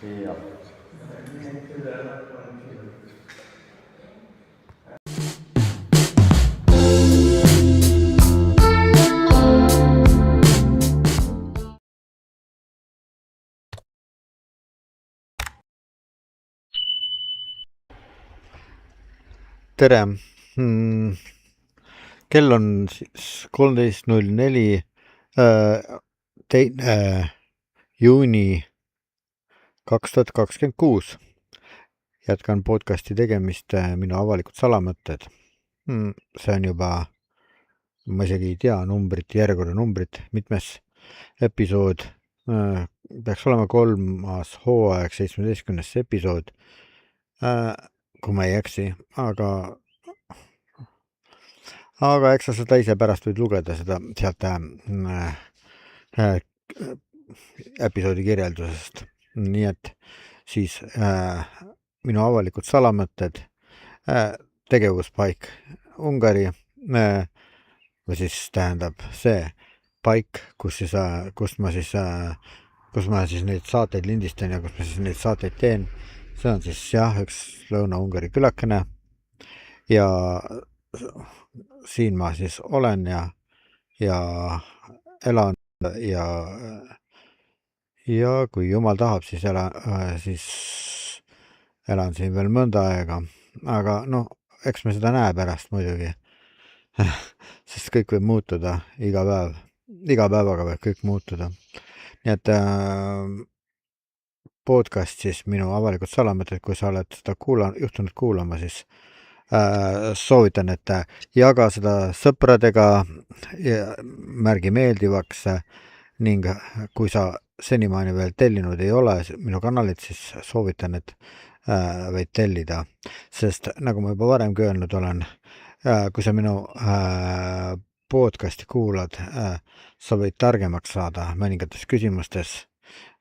Jah. Tere! Mm, Kell on siis 13.04, 2. juuni 2026. Jätkan podcasti tegemist Minu avalikud salamõtted. See on juba, ma isegi ei tea numbrit, järjekorra numbrit, mitmes episood. Peaks olema 3. hooaeg, 17. episood, kui ma ei eksi, aga eks sa seda ise pärast võid lugeda seda sealt episoodi kirjeldusest. Nii et siis Minu avalikud salamõtted, tegevuspaik Ungari, või siis tähendab see paik, kus ma siis neid saateid lindistan ja kus ma siis neid saateid teen. See on siis üks Lõuna-Ungari külakene ja siin ma siis olen ja elan ja kui jumal tahab, siis elan siin veel mõnda aega, aga no eks me seda näe pärast muidugi, sest kõik võib muutuda iga päevaga võib kõik muutuda. Nii et podcast siis Minu avalikud salamõtted, kui sa oled seda juhtunud kuulama, siis soovitan, et jaga seda sõpradega, märgi meeldivaks ning kui sa senimaani veel tellinud ei ole minu kanalit, siis soovitan, et võid tellida, sest nagu ma juba varemgi öelnud olen, kui sa minu podcasti kuulad, sa võid targemaks saada mõningates küsimustes.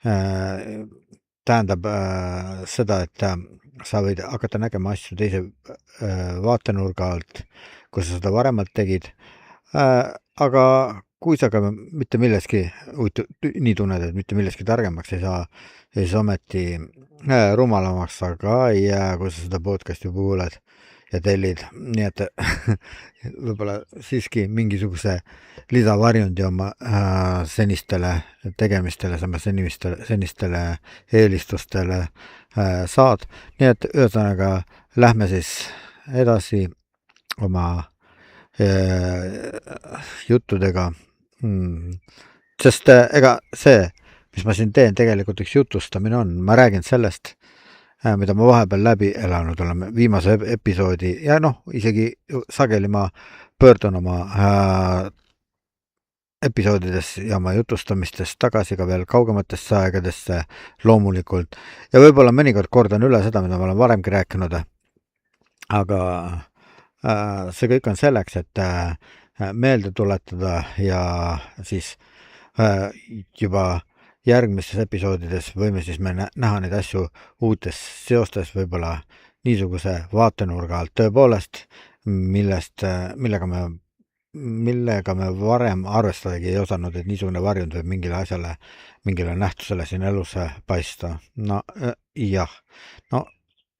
Tähendab seda, et sa võid hakata nägema asju teise vaatenurga alt, kui sa seda varemalt tegid, aga kui sa ka mitte milleski nii tunned, et mitte milleski targemaks ei saa, siis ometi rumalamaks sa ka ei jää, kui sa seda podcasti kuulad ja tellid, nii et võib-olla siiski mingisuguse lisavarjundi oma senistele tegemistele, senistele eelistustele saad. Nii et ühesõnaga lähme siis edasi oma juttudega, sest ega see, mis ma siin teen, tegelikult üks jutustamine on, ma räägin sellest, mida ma vahepeal läbi elanud oleme, viimase episoodi ja isegi sageli ma pöördun oma episoodides ja oma jutustamistes tagasi ka veel kaugematesse aegadesse loomulikult ja võib-olla mõnikord kordan üle seda, mida ma olen varemgi rääkinud, aga see kõik on selleks, et meelde tuletada ja siis juba järgmistes episoodides võime siis me näha neid asju uutes seostes, võib-olla niisuguse vaatenurga alt tõepoolest, millega me varem arvestadagi ei osanud, et niisugune varjund võib mingile nähtusele siin elus paista. No jah, no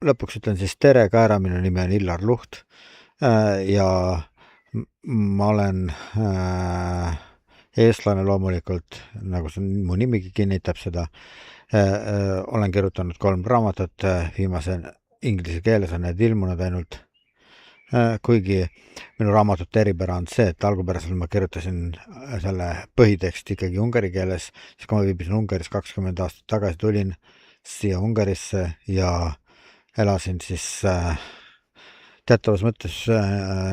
lõpuks ütlen siis tere, Käära, minu nimi on Illar Luht ja ma olen eestlane loomulikult, nagu mu nimigi kinnitab seda. Olen kirjutanud 3 raamatut, viimase inglise keeles on need ilmunud ainult, kuigi minu raamatute eripära on see, et algupäraselt ma kirjutasin selle põhiteksti ikkagi ungari keeles, siis kui ma viibisin Ungaris 20 aastat tagasi, tulin siia Ungarisse ja elasin siis teatavas mõttes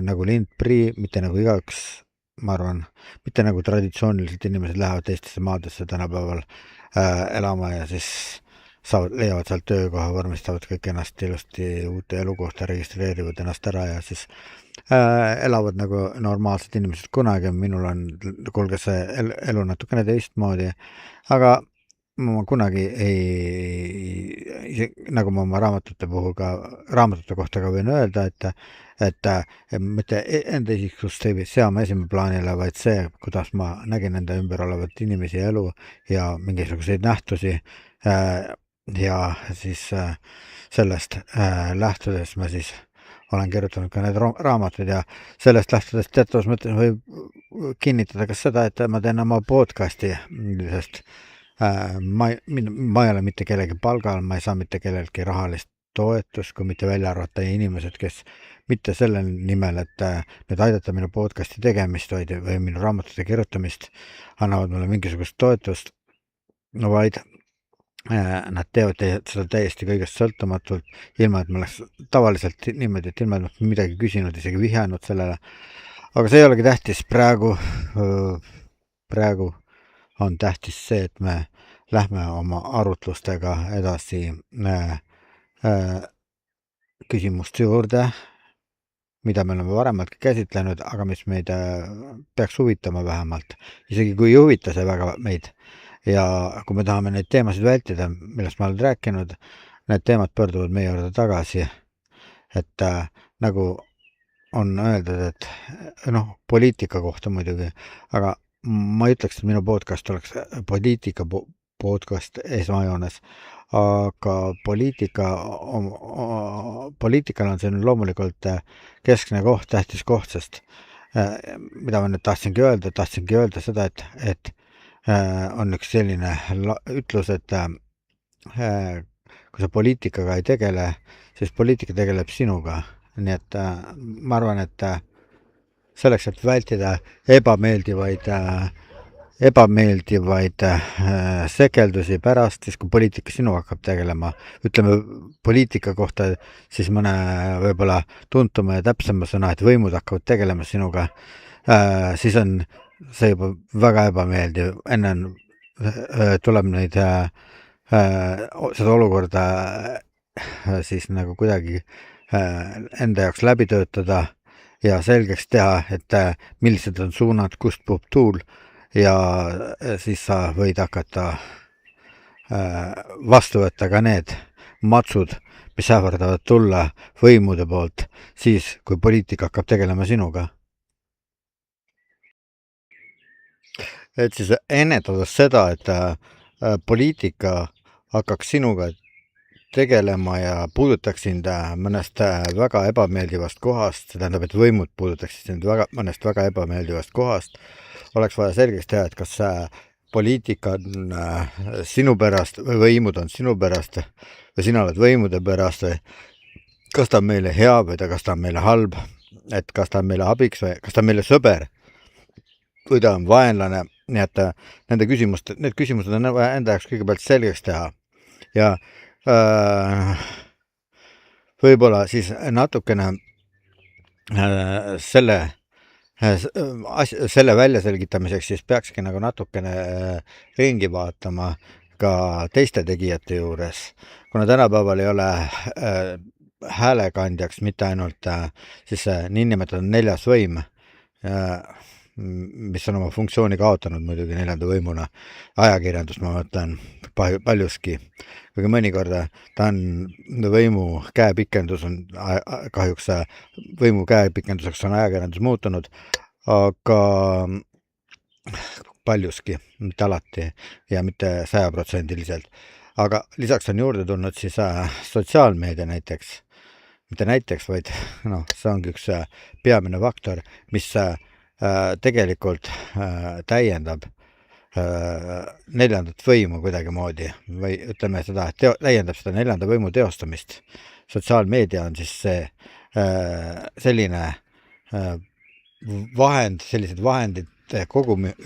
nagu lind prii, mitte nagu igaüks, ma arvan, mitte nagu traditsiooniliselt inimesed lähevad teistesse maadesse tänapäeval elama ja siis leiavad sealt töökoha, vormistavad kõik ennast ilusti uute elukohta, registreerivad ennast ära ja siis elavad nagu normaalsed inimesed kunagi. Minul on kulge see elu natukene teistmoodi, aga ma kunagi nagu ma oma raamatute kohta ka võin öelda, et mitte enda isiksust ei sea ma esimeplaanile, vaid see, kuidas ma nägin enda ümber olevat inimesi ja elu ja mingisuguseid nähtusi ja siis sellest lähtudes ma siis olen kirjutanud ka need raamatud ja sellest lähtudes teatavas mõttes võib kinnitada ka seda, et ma teen oma podcasti, sest ma ei ole mitte kellegi palgal, ma ei saa mitte kellelgi rahalist toetust, kui mitte välja arvata inimesed, kes mitte selle nimel, et nüüd aidata minu podcasti tegemist või minu raamatute kirjutamist, annavad mulle mingisugust toetust, no vaid nad teevad seda täiesti kõigest sõltumatult, ilma et ma oleks tavaliselt niimoodi, et ilma et ma midagi küsinud, isegi vihjanud sellele. Aga see ei olegi tähtis, praegu on tähtis see, et me lähme oma arutlustega edasi küsimuste juurde, mida me oleme varemalt käsitlenud, aga mis meid peaks huvitama vähemalt, isegi kui ei huvita see väga meid. Ja kui me tahame neid teemasid vältida, millest ma olen rääkinud, need teemad pöörduvad meie juurde tagasi, et nagu on öeldud, et poliitika kohta muidugi, aga ma ei ütleks, et minu podcast oleks poliitika podcast esmajoones, aga poliitikal on see loomulikult keskne koht, tähtis koht, sest mida ma nüüd tahtsingi öelda seda, et on üks selline ütlus, et kui sa poliitikaga ei tegele, siis poliitika tegeleb sinuga. Nii et ma arvan, et selleks, et vältida ebameeldivaid sekeldusi pärast, siis kui poliitika sinu hakkab tegelema, ütleme poliitika kohta, siis mõne võib-olla tuntuma ja täpsema sõna, et võimud hakkavad tegelema sinuga, siis on see juba väga ebameeldiv. Enne tuleb neid seda olukorda siis nagu kuidagi enda jaoks läbi töötada ja selgeks teha, et millised on suunad, kust puhub tuul ja siis sa võid hakata vastu võtta ka need matsud, mis ähvardavad tulla võimude poolt siis, kui poliitika hakkab tegelema sinuga. Et siis ennetades seda, et poliitika hakkaks sinuga tegelema ja puudutaks sind mõnest väga ebameeldivast kohast, see tähendab, et võimud puudutaksid sind mõnest väga ebameeldivast kohast, oleks vaja selgeks teha, et kas poliitika on sinu pärast või võimud on sinu pärast või sina oled võimude pärast või kas ta on meile hea või kas ta on meile halb, et kas ta on meile abiks või kas ta on meile sõber või ta on vaenlane. Nii et need küsimused on enda jaoks kõigepealt selgeks teha ja võib-olla siis natukene selle väljaselgitamiseks siis peakski nagu natukene ringi vaatama ka teiste tegijate juures, kuna tänapäeval ei ole häälekandjaks mitte ainult siis niinimetatud neljas võim, mis on oma funktsiooni kaotanud muidugi neljanda võimuna, ajakirjandus ma mõtlen paljuski, kuigi mõnikord ta on võimu käepikendus, on kahjuks võimu käepikenduseks on ajakirjandus muutunud, aga paljuski, mitte alati ja mitte 100%. Aga lisaks on juurde tulnud siis sotsiaalmeedia näiteks, mitte näiteks, vaid see ongi üks peamine faktor, mis tegelikult täiendab neljandat võimu kuidagimoodi või ütleme seda, et täiendab seda neljanda võimu teostamist. Sotsiaalmeedia on siis see selline vahend, sellised vahendid, kogumik,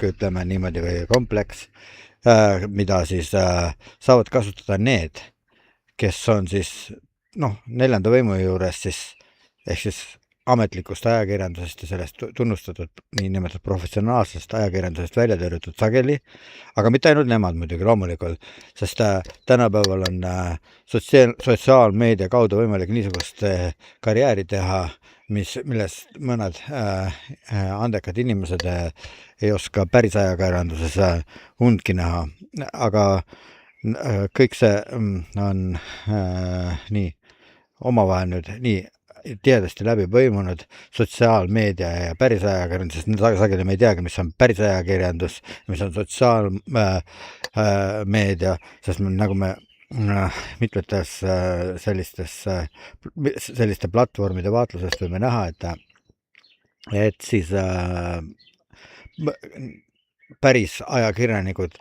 ütleme niimoodi või kompleks, mida siis saavad kasutada need, kes on siis neljanda võimu juures siis ehk siis ametlikust ajakirjandusest ja sellest tunnustatud niinimetatud professionaalsest ajakirjandusest välja tõrjutud sageli, aga mitte ainult nemad muidugi loomulikult, sest tänapäeval on sotsiaalmeedia kaudu võimalik niisugust karjääri teha, millest mõned andekad inimesed ei oska päris ajakirjanduses undki näha, aga kõik see on nii omavahel nüüd nii tihedasti läbi põimunud sotsiaalmeedia ja päris ajakirjandus, sest sageli me ei teagi, mis on päris ajakirjandus, mis on sotsiaalmeedia, sest nagu me mitmetes selliste platvormide vaatlusest võime näha, et siis päris ajakirjanikud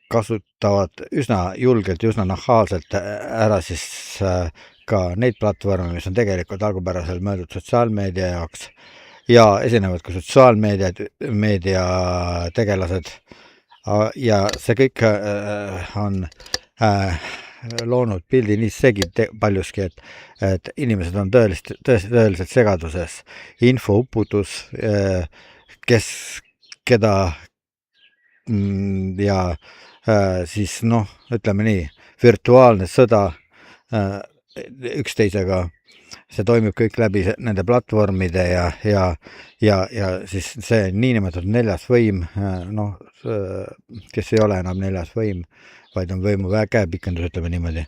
kasutavad üsna julgelt ja üsna nahaalselt ära siis ka neid platvorme, mis on tegelikult algupäraselt mõeldud sotsiaalmeedia jaoks ja esinevad ka sotsiaalmeedia tegelased ja see kõik on loonud pildi nii segi paljuski, et inimesed on tõeliselt segaduses. Infouputus, keda ja siis ütleme nii, virtuaalne sõda üksteisega, see toimub kõik läbi nende platvormide ja siis see niinimetatud neljas võim, kes ei ole enam neljas võim, vaid on võimu käepikendus, ütleme niimoodi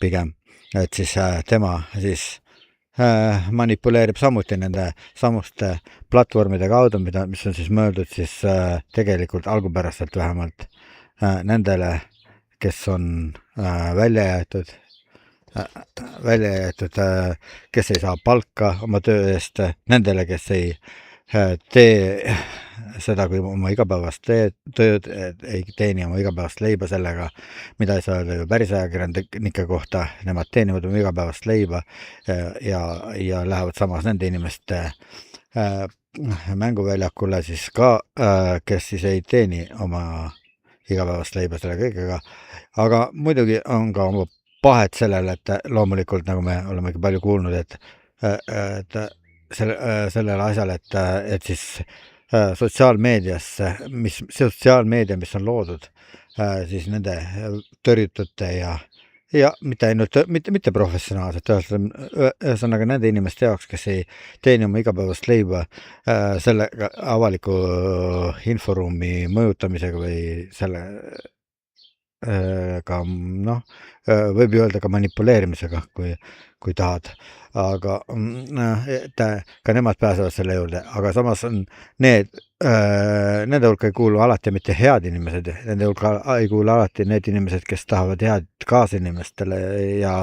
pigem, et siis tema siis manipuleerib samuti nende samuste platvormide kaudu, mis on siis mõeldud siis tegelikult algupäraselt vähemalt nendele, kes on välja jäetud, kes ei saa palka oma töö eest, nendele, kes ei tee seda kui oma igapäevast tööd, ei teeni oma igapäevast leiba sellega, mida ei saa öelda ju päris ajakirjanike kohta, nemad teenivad oma igapäevast leiba ja lähevad samas nende inimeste mänguväljakule siis ka, kes siis ei teeni oma igapäevast leiba selle kõigega, aga muidugi on ka oma pahet sellele, et loomulikult, nagu me olemegi palju kuulnud, et sellele asjale, et siis sotsiaalmeedia, mis on loodud siis nende tõrjutute ja mitte ainult, mitte professionaalselt, ühesõnaga nende inimeste jaoks, kes ei teeni oma igapäevast leiba selle avaliku inforuumi mõjutamisega või selle ka võib ju öelda ka manipuleerimisega, kui tahad, aga et ka nemad pääsevad selle juurde, aga samas on nende hulka ei kuulu alati mitte head inimesed, nende hulka ei kuulu alati need inimesed, kes tahavad head kaasinimestele ja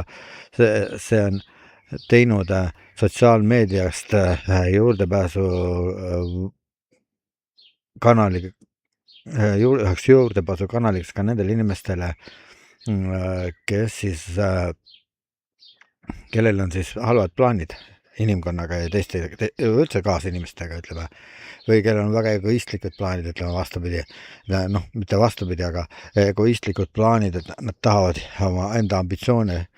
see on teinud sotsiaalmeediast juurdepääsu üheks juurdepääsukanaliks ka nendele inimestele, kes siis, kellel on siis halvad plaanid inimkonnaga ja teiste üldse kaasinimestega, ütleme, või kellel on väga egoistlikud plaanid, ütleme vastupidi, mitte vastupidi, aga egoistlikud plaanid, et nad tahavad oma enda ambitsioone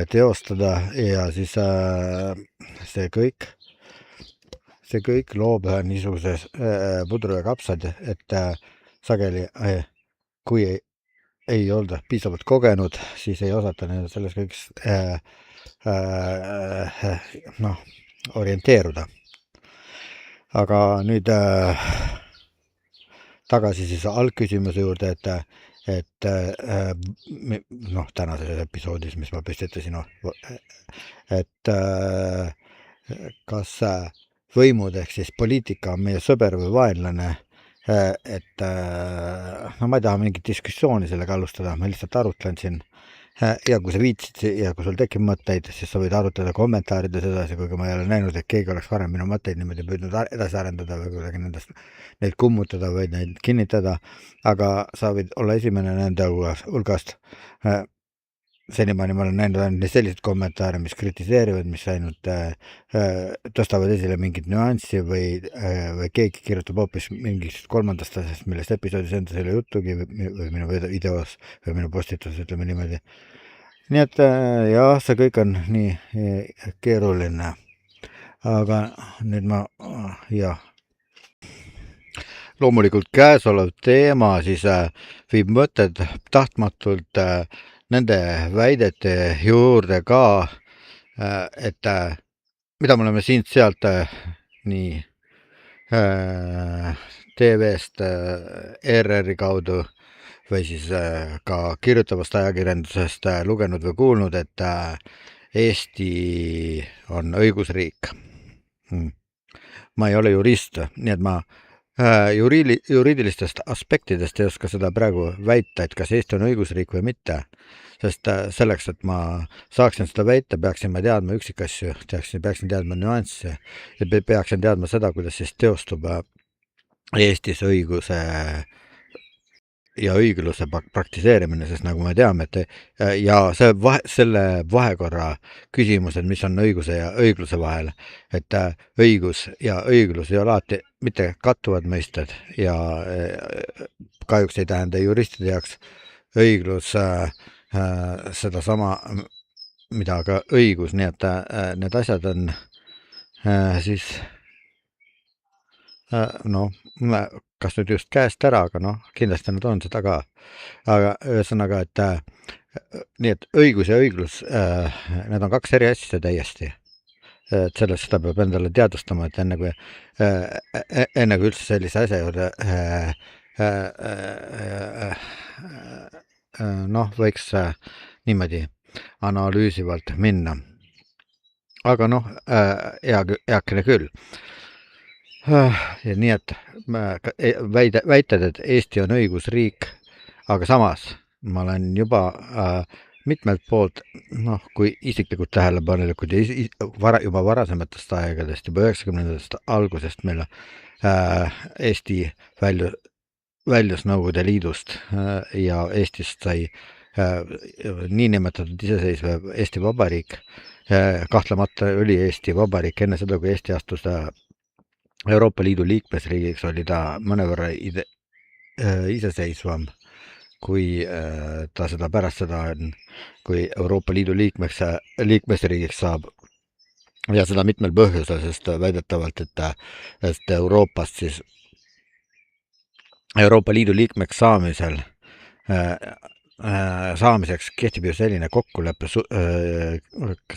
teostada ja siis see kõik loob niisuguses pudru ja kapsad, et sageli, kui ei olda piisavalt kogenud, siis ei osata selles kõiges orienteeruda. Aga nüüd tagasi siis algküsimuse juurde, et tänases episoodis, mis ma püstitasin, et kas võimud ehk siis poliitika on meie sõber või vaenlane, et ma ei taha mingit diskussiooni sellega alustada, ma lihtsalt arutlen siin ja kui sa viitsid ja kui sul tekib mõtteid, siis sa võid arutada kommentaarides edasi, kuigi ma ei ole näinud, et keegi oleks varem minu mõtteid niimoodi püüdnud edasi arendada või kuidagi neid kummutada või neid kinnitada, aga sa võid olla esimene nende hulgast. Senimaani ma olen näinud ainult selliseid kommentaare, mis kritiseerivad, mis ainult tõstavad esile mingit nüanssi või keegi kirjutab hoopis mingist kolmandast asjast, millest episoodis endas ei ole juttugi või minu videos või minu postituses, ütleme niimoodi. Nii et jah, see kõik on nii keeruline, aga nüüd loomulikult käesolev teema siis viib mõtted tahtmatult nende väidete juurde ka, et mida me oleme siit-sealt nii TV-st, ERR-i kaudu või siis ka kirjutavast ajakirjandusest lugenud või kuulnud, et Eesti on õigusriik. Ma ei ole jurist, nii et ma juriidilistest aspektidest ei oska seda praegu väita, et kas Eesti on õigusriik või mitte, sest selleks, et ma saaksin seda väita, peaksin ma teadma üksikasju, peaksin teadma nüansse ja peaksin teadma seda, kuidas siis teostub Eestis õiguse ja õigluse praktiseerimine, sest nagu me teame, et ja selle vahekorra küsimused, mis on õiguse ja õigluse vahel, et õigus ja õiglus ei ole alati mitte kattuvad mõisted ja kahjuks ei tähenda juristide jaoks õiglus sedasama, mida ka õigus, nii et need asjad on siis noh, kas nüüd just käest ära, aga noh, kindlasti nad on seda ka. Aga ühesõnaga, et nii et õigus ja õiglus, need on kaks eri asja täiesti. Et sellest seda peab endale teadvustama, et enne kui üldse sellise asja juurde noh, võiks niimoodi analüüsivalt minna. Aga noh, heakene küll. Ja nii, et väited, et Eesti on õigusriik, aga samas ma olen juba mitmelt poolt, noh, kui isiklikult tähelepanelikud ja juba varasematest aegadest, juba 90. algusest, mille Eesti väljus Nõukogude Liidust ja Eestist sai niinimetatud iseseisev Eesti Vabariik. Kahtlemata oli Eesti Vabariik enne seda, kui Eesti astus Euroopa Liidu liikmesriigiks, oli ta mõnevõrra iseseisvam, kui ta seda pärast seda on, kui Euroopa Liidu liikmesriigiks saab. Ja seda mitmel põhjusel, sest väidetavalt, et Euroopast siis Euroopa Liidu liikmeks saamiseks kehtib ju selline kokkulepe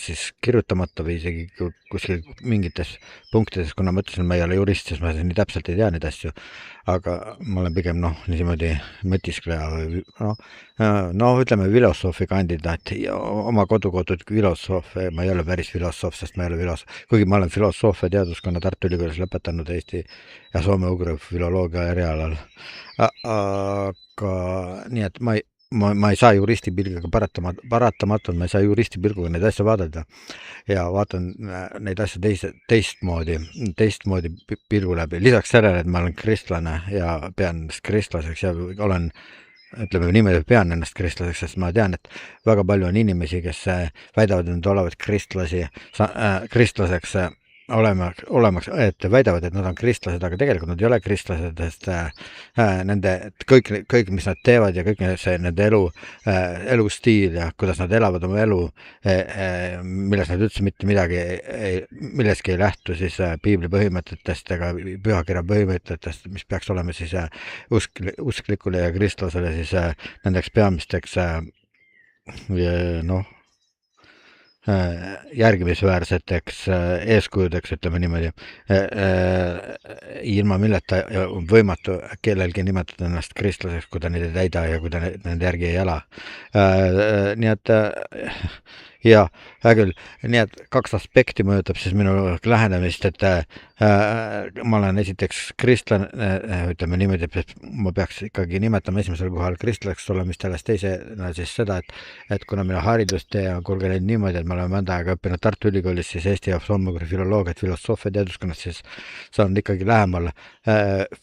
siis kirjutamata või isegi kuskil mingites punktides, kuna ma ütlesin, ma ei ole jurist, siis ma nii täpselt ei tea neid asju, aga ma olen pigem niimoodi mõtiskleja või ütleme filosoofi kandidaat ja oma kodukotud filosoof, ma ei ole päris filosoof, sest ma ei ole filosoof, kuigi ma olen filosoofia teaduskonna Tartu Ülikoolis lõpetanud Eesti ja soome-ugri filoloogia erialal, aga nii, et ma ei saa juristi pilguga paratamatult, ma ei saa juristi pilguga neid asju vaadata ja vaatan neid asju teistmoodi pilgu läbi. Lisaks sellele, et ma olen kristlane ja pean ennast kristlaseks ja olen, ütleme niimoodi, pean ennast kristlaseks, sest ma tean, et väga palju on inimesi, kes väidavad, et nad olevat kristlaseks olemaks, et väidavad, et nad on kristlased, aga tegelikult nad ei ole kristlased, sest nende kõik, mis nad teevad ja kõik see nende elustiil ja kuidas nad elavad oma elu, milles nad üldse mitte midagi milleski ei lähtu siis piibli põhimõtetest ega pühakirja põhimõtetest, mis peaks olema siis usklikule ja kristlasele siis nendeks peamisteks järgimisväärseteks eeskujudeks, ütleme niimoodi, ilma milleta võimatu kellelgi nimetada ennast kristlaseks, kui ta neid ei täida ja kui ta nende järgi ei ela. Nii et ja hea küll, nii et kaks aspekti mõjutab siis minu lähenemist, et ma olen esiteks kristlane, ütleme niimoodi, et ma peaks ikkagi nimetama esimesel kohal kristlaseks olemist, alles teisena siis seda, et kuna minu haridustee on kulgenud niimoodi, et ma olen mõnda aega õppinud Tartu Ülikoolis siis Eesti ja soome-ugri filoloogiat filosoofia teaduskonnas, siis saan ikkagi lähemal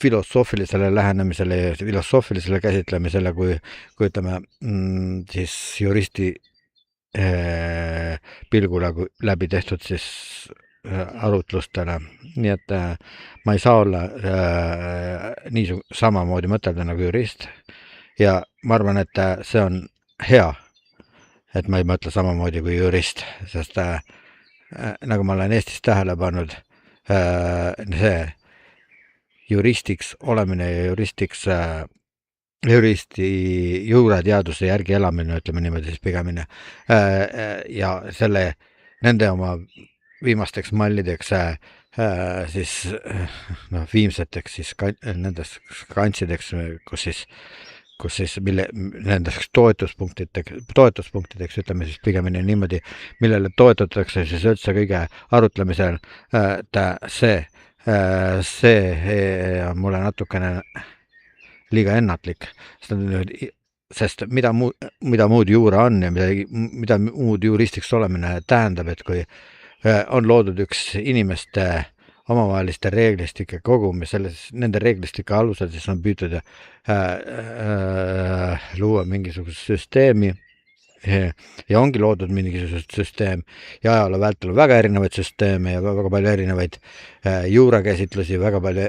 filosoofilisele lähenemisele ja filosoofilisele käsitlemisele, kui ütleme siis juristi pilgule läbi tehtud siis arutlustele, nii et ma ei saa olla samamoodi mõtelda nagu jurist ja ma arvan, et see on hea, et ma ei mõtle samamoodi kui jurist, sest nagu ma olen Eestis tähele pannud, see juristiks olemine ja juristi juurateaduse järgi elamine, ütleme niimoodi siis pigemini, ja nende oma viimasteks mallideks siis viimseteks siis nendest kantsideks, kus siis kus siis nendeks toetuspunktideks, ütleme siis pigemini niimoodi, millele toetatakse siis üldse kõige arutlemisel, see on mulle natukene liiga ennatlik, sest mida muud juura on ja mida muud juristiks olemine tähendab, et kui on loodud üks inimeste omavaheliste reeglistike kogum ja nende reeglistike alusel siis on püütud luua mingisugust süsteemi ja ongi loodud mingisugust süsteem ja ajaloo vältel väga erinevaid süsteeme ja väga palju erinevaid juurakäsitlusi, väga palju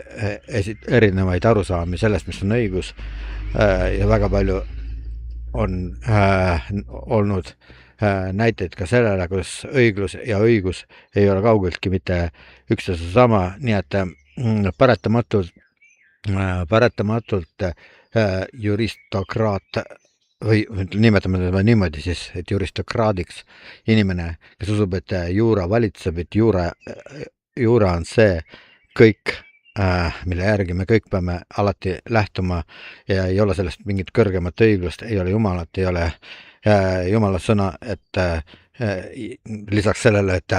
erinevaid arusaami sellest, mis on õigus ja väga palju on olnud näiteid ka sellele, kus õiglus ja õigus ei ole kaugeltki mitte üks ja sama, nii et paratamatult juristokraat või nimetame teda niimoodi siis, et juristokraadiks inimene, kes usub, et juura valitseb, et juura on see kõik, mille järgi me kõik peame alati lähtuma ja ei ole sellest mingit kõrgemat õiglust, ei ole Jumalat, ei ole Jumala sõna, et lisaks sellele, et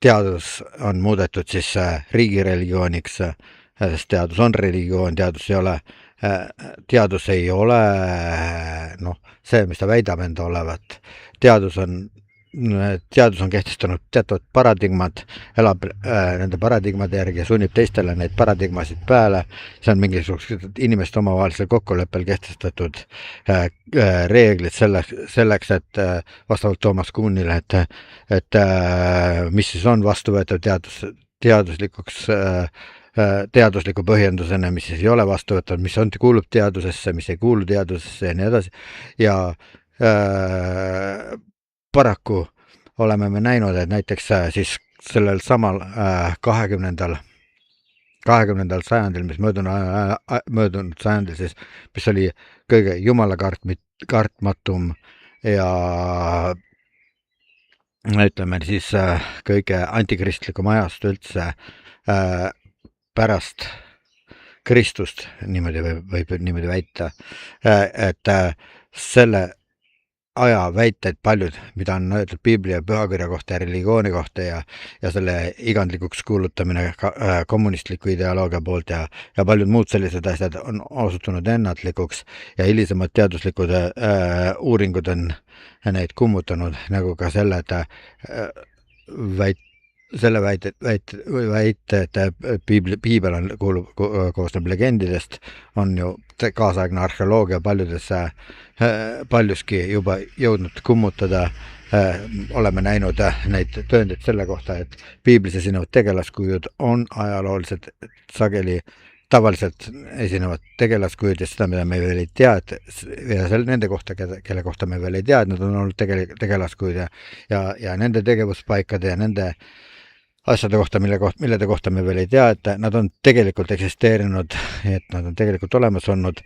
teadus on muudetud siis riigireligiooniks, sest teadus on religioon, teadus ei ole see, mis ta väidab enda olevat. Teadus on kehtestanud teatavad paradigmad, elab nende paradigmade järgi ja sunnib teistele neid paradigmasid peale. See on mingisugused inimeste omavahelisel kokkuleppel kehtestatud reeglid selleks, et vastavalt Toomas Kuhnile, et mis siis on vastuvõetav teadusliku põhjendusena, mis siis ei ole vastuvõetav, mis kuulub teadusesse, mis ei kuulu teadusesse ja nii edasi. Ja paraku oleme me näinud, et näiteks siis sellel samal 20. sajandil, mis möödunud sajandil siis, mis oli kõige jumala kartmatum ja ütleme siis kõige antikristlikum ajast üldse pärast Kristust, niimoodi võib niimoodi väita, et selle aja väiteid paljud, mida on öeldud piibli ja pühakirja kohta ja religiooni kohta ja selle igandlikuks kuulutamine kommunistliku ideoloogia poolt ja paljud muud sellised asjad on osutunud ennatlikuks ja hilisemad teaduslikud uuringud on neid kummutanud, nagu ka selle, väite, et piibel koosneb legendidest, on ju kaasaegne arheoloogia paljuski juba jõudnud kummutada. Oleme näinud neid tõendeid selle kohta, et piiblis esinevad tegelaskujud on ajalooliselt sageli tavaliselt esinevad tegelaskujud ja seda, mida me veel ei tea, ja nende kohta, kelle kohta me veel ei tea, et nad on olnud tegelaskujud ja nende tegevuspaikade ja nende asjade kohta, millede kohta me veel ei tea, et nad on tegelikult eksisteerinud, et nad on tegelikult olemas olnud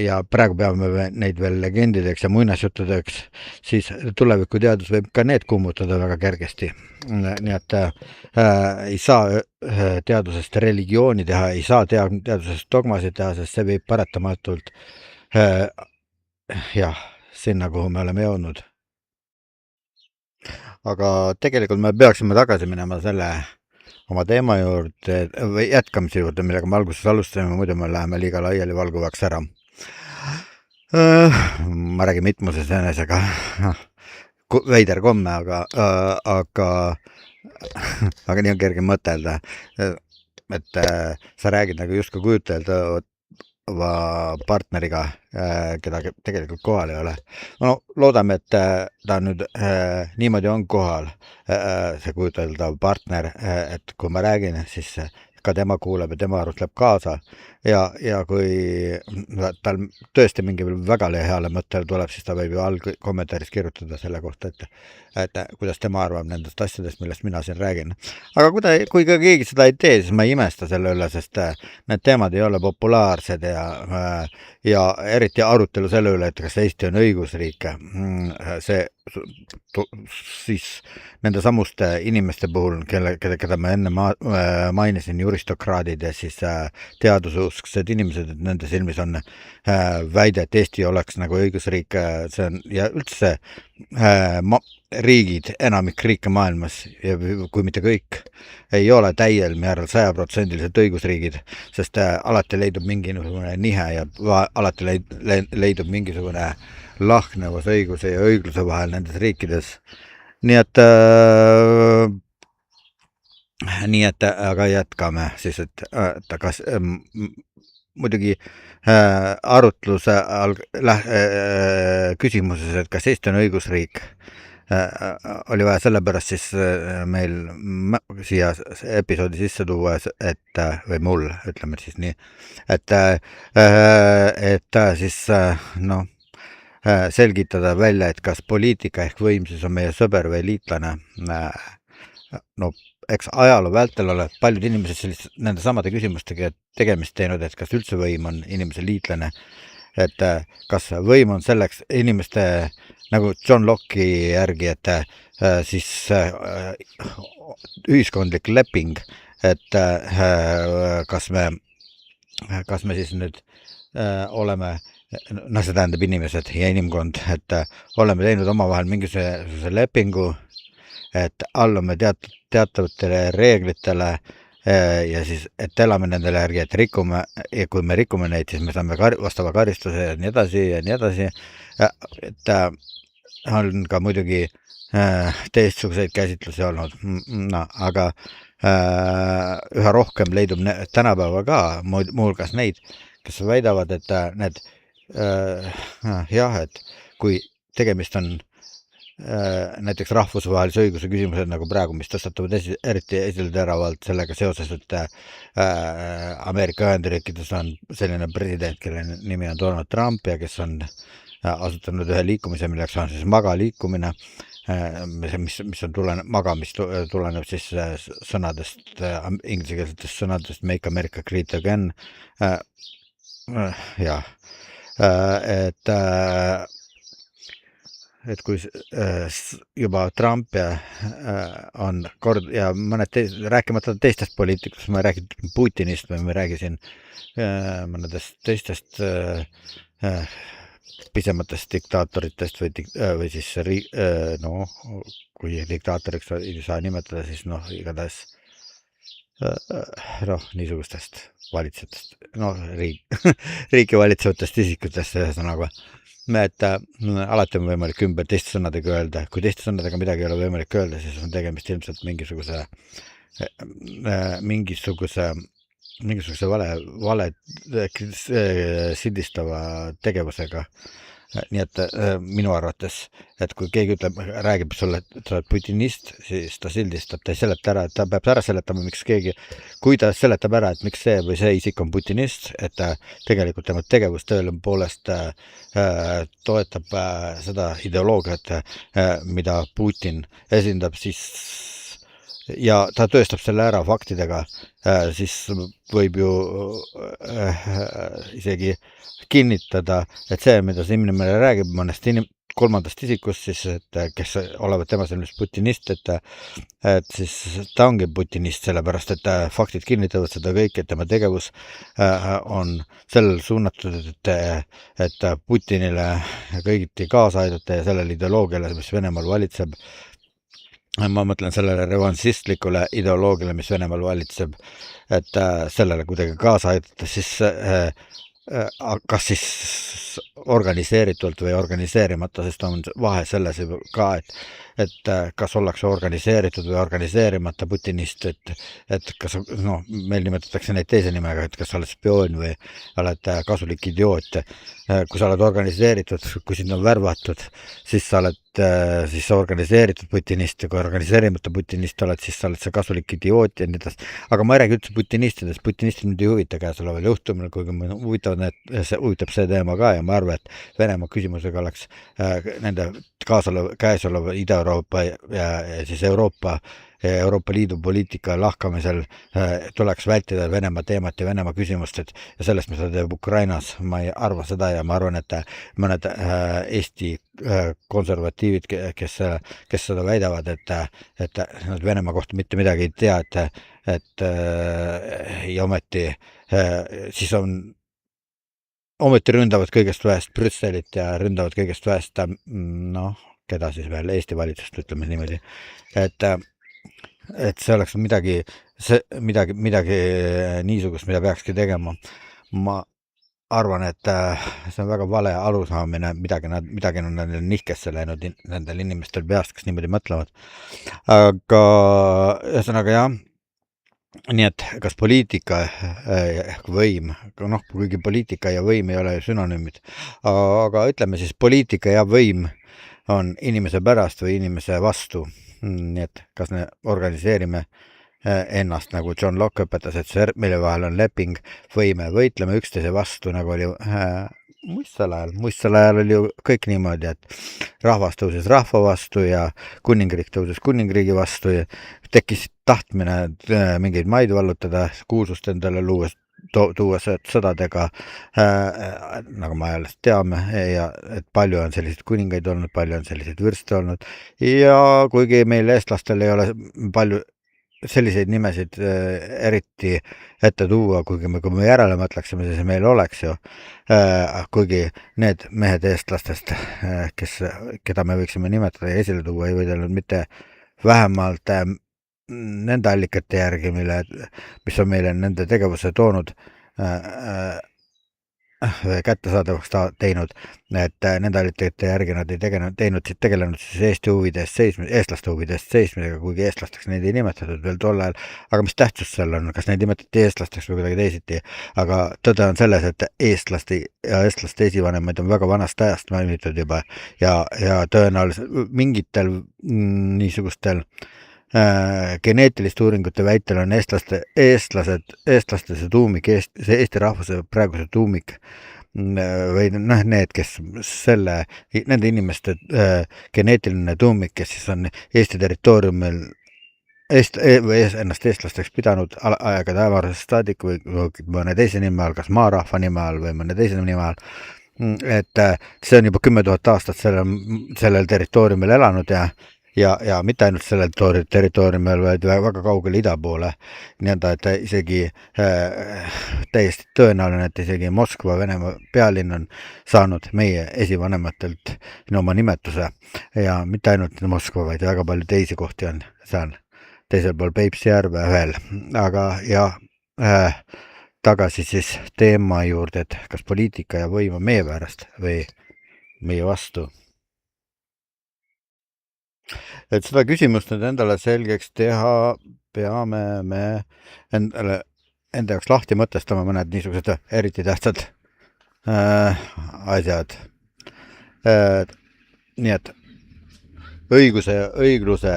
ja praegu peame neid veel legendideks ja muinasjuttudeks, siis tulevikuteadus võib ka need kummutada väga kergesti. Nii et ei saa teadusest religiooni teha, ei saa teadusest dogmasid teha, sest see võib paratamatult sinna, kuhu me oleme jõudnud. Aga tegelikult me peaksime tagasi minema selle oma teema juurde või jätkamise juurde, millega me alguses alustasime, muidu me läheme liiga laiali valguvaks ära. Ma räägin mitmuses enesega, veider komme, aga nii on kerge mõtelda, et sa räägid nagu justkui kujutelda partneriga, keda tegelikult kohal ei ole. No loodame, et ta nüüd niimoodi on kohal, see kujuteldav partner, et kui ma räägin, siis ka tema kuuleb ja tema arutleb kaasa ja kui tal tõesti mingi väga heale mõttele tuleb, siis ta võib ju kommentaaris kirjutada selle kohta, et kuidas tema arvab nendest asjadest, millest mina siin räägin. Aga kui ka keegi seda ei tee, siis ma ei imesta selle üle, sest need teemad ei ole populaarsed ja eriti arutelu selle üle, et kas Eesti on õigusriik. See siis nende samuste inimeste puhul, keda ma enne mainisin, juristokraadid ja siis teadususksed inimesed, et nende silmis on väide, et Eesti oleks nagu õigusriik, see on ja üldse riigid, enamik riike maailmas ja kui mitte kõik, ei ole täiel määral 100% õigusriigid, sest alati leidub mingisugune nihe ja alati leidub mingisugune lahknevus õiguse ja õigluse vahel nendes riikides. Nii et aga jätkame siis, et kas muidugi arutluse küsimuses, et kas Eesti on õigusriik, oli vaja sellepärast siis meil siia episoodi sisse tuua, et või mul, ütleme siis nii, et siis selgitada välja, et kas poliitika ehk võimsus on meie sõber või liitlane. No eks ajaloo vältel ole paljud inimesed nende samade küsimustega tegemist teinud, et kas üldse võim on inimese liitlane, et kas võim on selleks inimeste nagu John Locke'i järgi, et siis ühiskondlik leping, et kas me siis nüüd oleme, see tähendab inimesed ja inimkond, et oleme teinud omavahel mingisuguse lepingu, et allume teatavatele reeglitele ja siis, et elame nendele järgi, et rikume ja kui me rikume neid, siis me saame vastava karistuse ja nii edasi ja nii edasi. Et on ka muidugi teistsuguseid käsitlusi olnud, aga üha rohkem leidub tänapäeval ka muuhulgas neid, kes väidavad, et need et kui tegemist on näiteks rahvusvahelise õiguse küsimused nagu praegu, mis tõstatuvad eriti esilteravalt sellega seoses, et Ameerika Ühendriikides on selline president, kelle nimi on Donald Trump ja kes on asutanud ühe liikumise, milleks on siis MAGA liikumine, mis on magamist tuleneb siis sõnadest, inglisekeelsetest sõnadest Make America Great Again. Et kui juba Trump on kord ja mõned rääkimata teistest poliitikust, ma räägin Putinist või ma räägin mõnedest teistest pisematest diktaatoritest või siis kui diktaatoriks ei saa nimetada, siis igatahes niisugustest valitsejatest, riiki valitsevatest isikutest ühesõnaga. Et alati on võimalik ümber teiste sõnadega öelda, kui teiste sõnadega midagi ei ole võimalik öelda, siis on tegemist ilmselt mingisuguse vale sildistava tegevusega. Nii et minu arvates, et kui keegi räägib sulle, et sa oled putinist, siis ta sildistab, ta ei seleta ära, et ta peab ära seletama, kui ta seletab ära, et miks see või see isik on putinist, et tegelikult tema tegevus tõepoolest toetab seda ideoloogiat, mida Putin esindab, siis ja ta tõestab selle ära faktidega, siis võib ju isegi kinnitada, et see, mida see inimene räägib mõnest kolmandast isikust, siis, et kes olevat tema sellist putinist, et siis ta ongi putinist, sellepärast, et faktid kinnitavad seda kõik, et tema tegevus on sellel suunatud, et Putinile kõigiti kaasa aidata ja sellele ideoloogiale, mis Venemaal valitseb. Ma mõtlen sellele revanšistlikule ideoloogiale, mis Venemaal valitseb, et sellele kuidagi kaasa aidata, siis kas siis organiseeritult või organiseerimata, sest on vahe selles ka, et kas ollakse organiseeritud või organiseerimata putinist, et kas, meil nimetatakse neid teise nimega, et kas sa oled spioon või oled kasulik idioot. Kui sa oled organiseeritud, kui sind on värvatud, siis sa oled siis organiseeritud putinist ja kui organiseerimata putinist oled, siis sa oled see kasulik idioot ja nii edasi. Aga ma ei räägi üldse putinistidest, putinistid mind ei huvita käesoleval juhtumil, kuigi huvitab see teema ka ja ma arvan, et Venemaa küsimusega oleks nende käesoleva Ida-Euroopa ja siis Euroopa Euroopa Liidu poliitika lahkamisel tuleks vältida Venemaa teemat ja Venemaa küsimust, et ja sellest, mis ta teeb Ukrainas, ma ei arva seda ja ma arvan, et mõned Eesti konservatiivid, kes seda väidavad, et nad Venemaa kohta mitte midagi ei tea, et ja ometi siis ometi ründavad kõigest väest Brüsselit ja ründavad kõigest väest, keda siis veel, Eesti valitsust, ütleme niimoodi, et see oleks midagi niisugust, mida peakski tegema. Ma arvan, et see on väga vale arusaamine, midagi on nendel nihkesse läinud nendel inimestel peast, kes niimoodi mõtlevad. Aga ühesõnaga jah, nii et kas poliitika ehk võim, kuigi poliitika ja võim ei ole sünonüümid, aga ütleme siis poliitika ja võim on inimese pärast või inimese vastu. Nii et kas me organiseerime ennast, nagu John Locke õpetas, et mille vahel on leping, võime, võitleme üksteise vastu, nagu oli muistsel ajal oli ju kõik niimoodi, et rahvas tõuses rahva vastu ja kuningriik tõuses kuningriigi vastu ja tekkis tahtmine mingeid maid vallutada, kuulsust endale luues, tuua sõdadega, nagu me ajalist teame, ja et palju on selliseid kuningaid olnud, palju on selliseid vürste olnud ja kuigi meil eestlastel ei ole palju selliseid nimesid eriti ette tuua, kuigi kui me järele mõtleksime, siis meil oleks ju, kuigi need mehed eestlastest, keda me võiksime nimetada ja esile tuua, ei võidelnud mitte vähemalt nende allikate järgi, mis on meile nende tegevuse toonud kättesaadavaks teinud, et nende allikate järgi nad ei tegelenud siis Eesti huvidest seismisega, eestlaste huvidest seismisega, kuigi eestlasteks neid ei nimetatud veel tol ajal, aga mis tähtsus seal on, kas neid nimetati eestlasteks või kuidagi teisiti, aga tõde on selles, et eestlaste esivanemaid on väga vanast ajast mainitud juba ja tõenäoliselt mingitel niisugustel geneetiliste uuringute väitel on eestlaste see tuumik, see Eesti rahvuse praeguse tuumik või need, kes nende inimeste geneetiline tuumik, kes siis on Eesti territooriumil või ennast eestlasteks pidanud aegade ävarusest saadik või mõne teise nime all, kas maarahva nime all või mõne teise nime all, et see on juba 10 000 aastat sellel territooriumil elanud ja mitte ainult sellel territooriumil, vaid väga kaugel ida poole, nii-öelda, et isegi täiesti tõenäoline, et isegi Moskva, Venemaa pealinn on saanud meie esivanematelt oma nimetuse ja mitte ainult Moskva, vaid väga palju teisi kohti on seal teisel pool Peipsi järve veel, aga tagasi siis teema juurde, et kas poliitika ja võim on meie pärast või meie vastu. Et seda küsimust nüüd endale selgeks teha, peame me enda jaoks lahti mõtestama mõned niisugused eriti tähtsad asjad. Nii et õiguse ja õigluse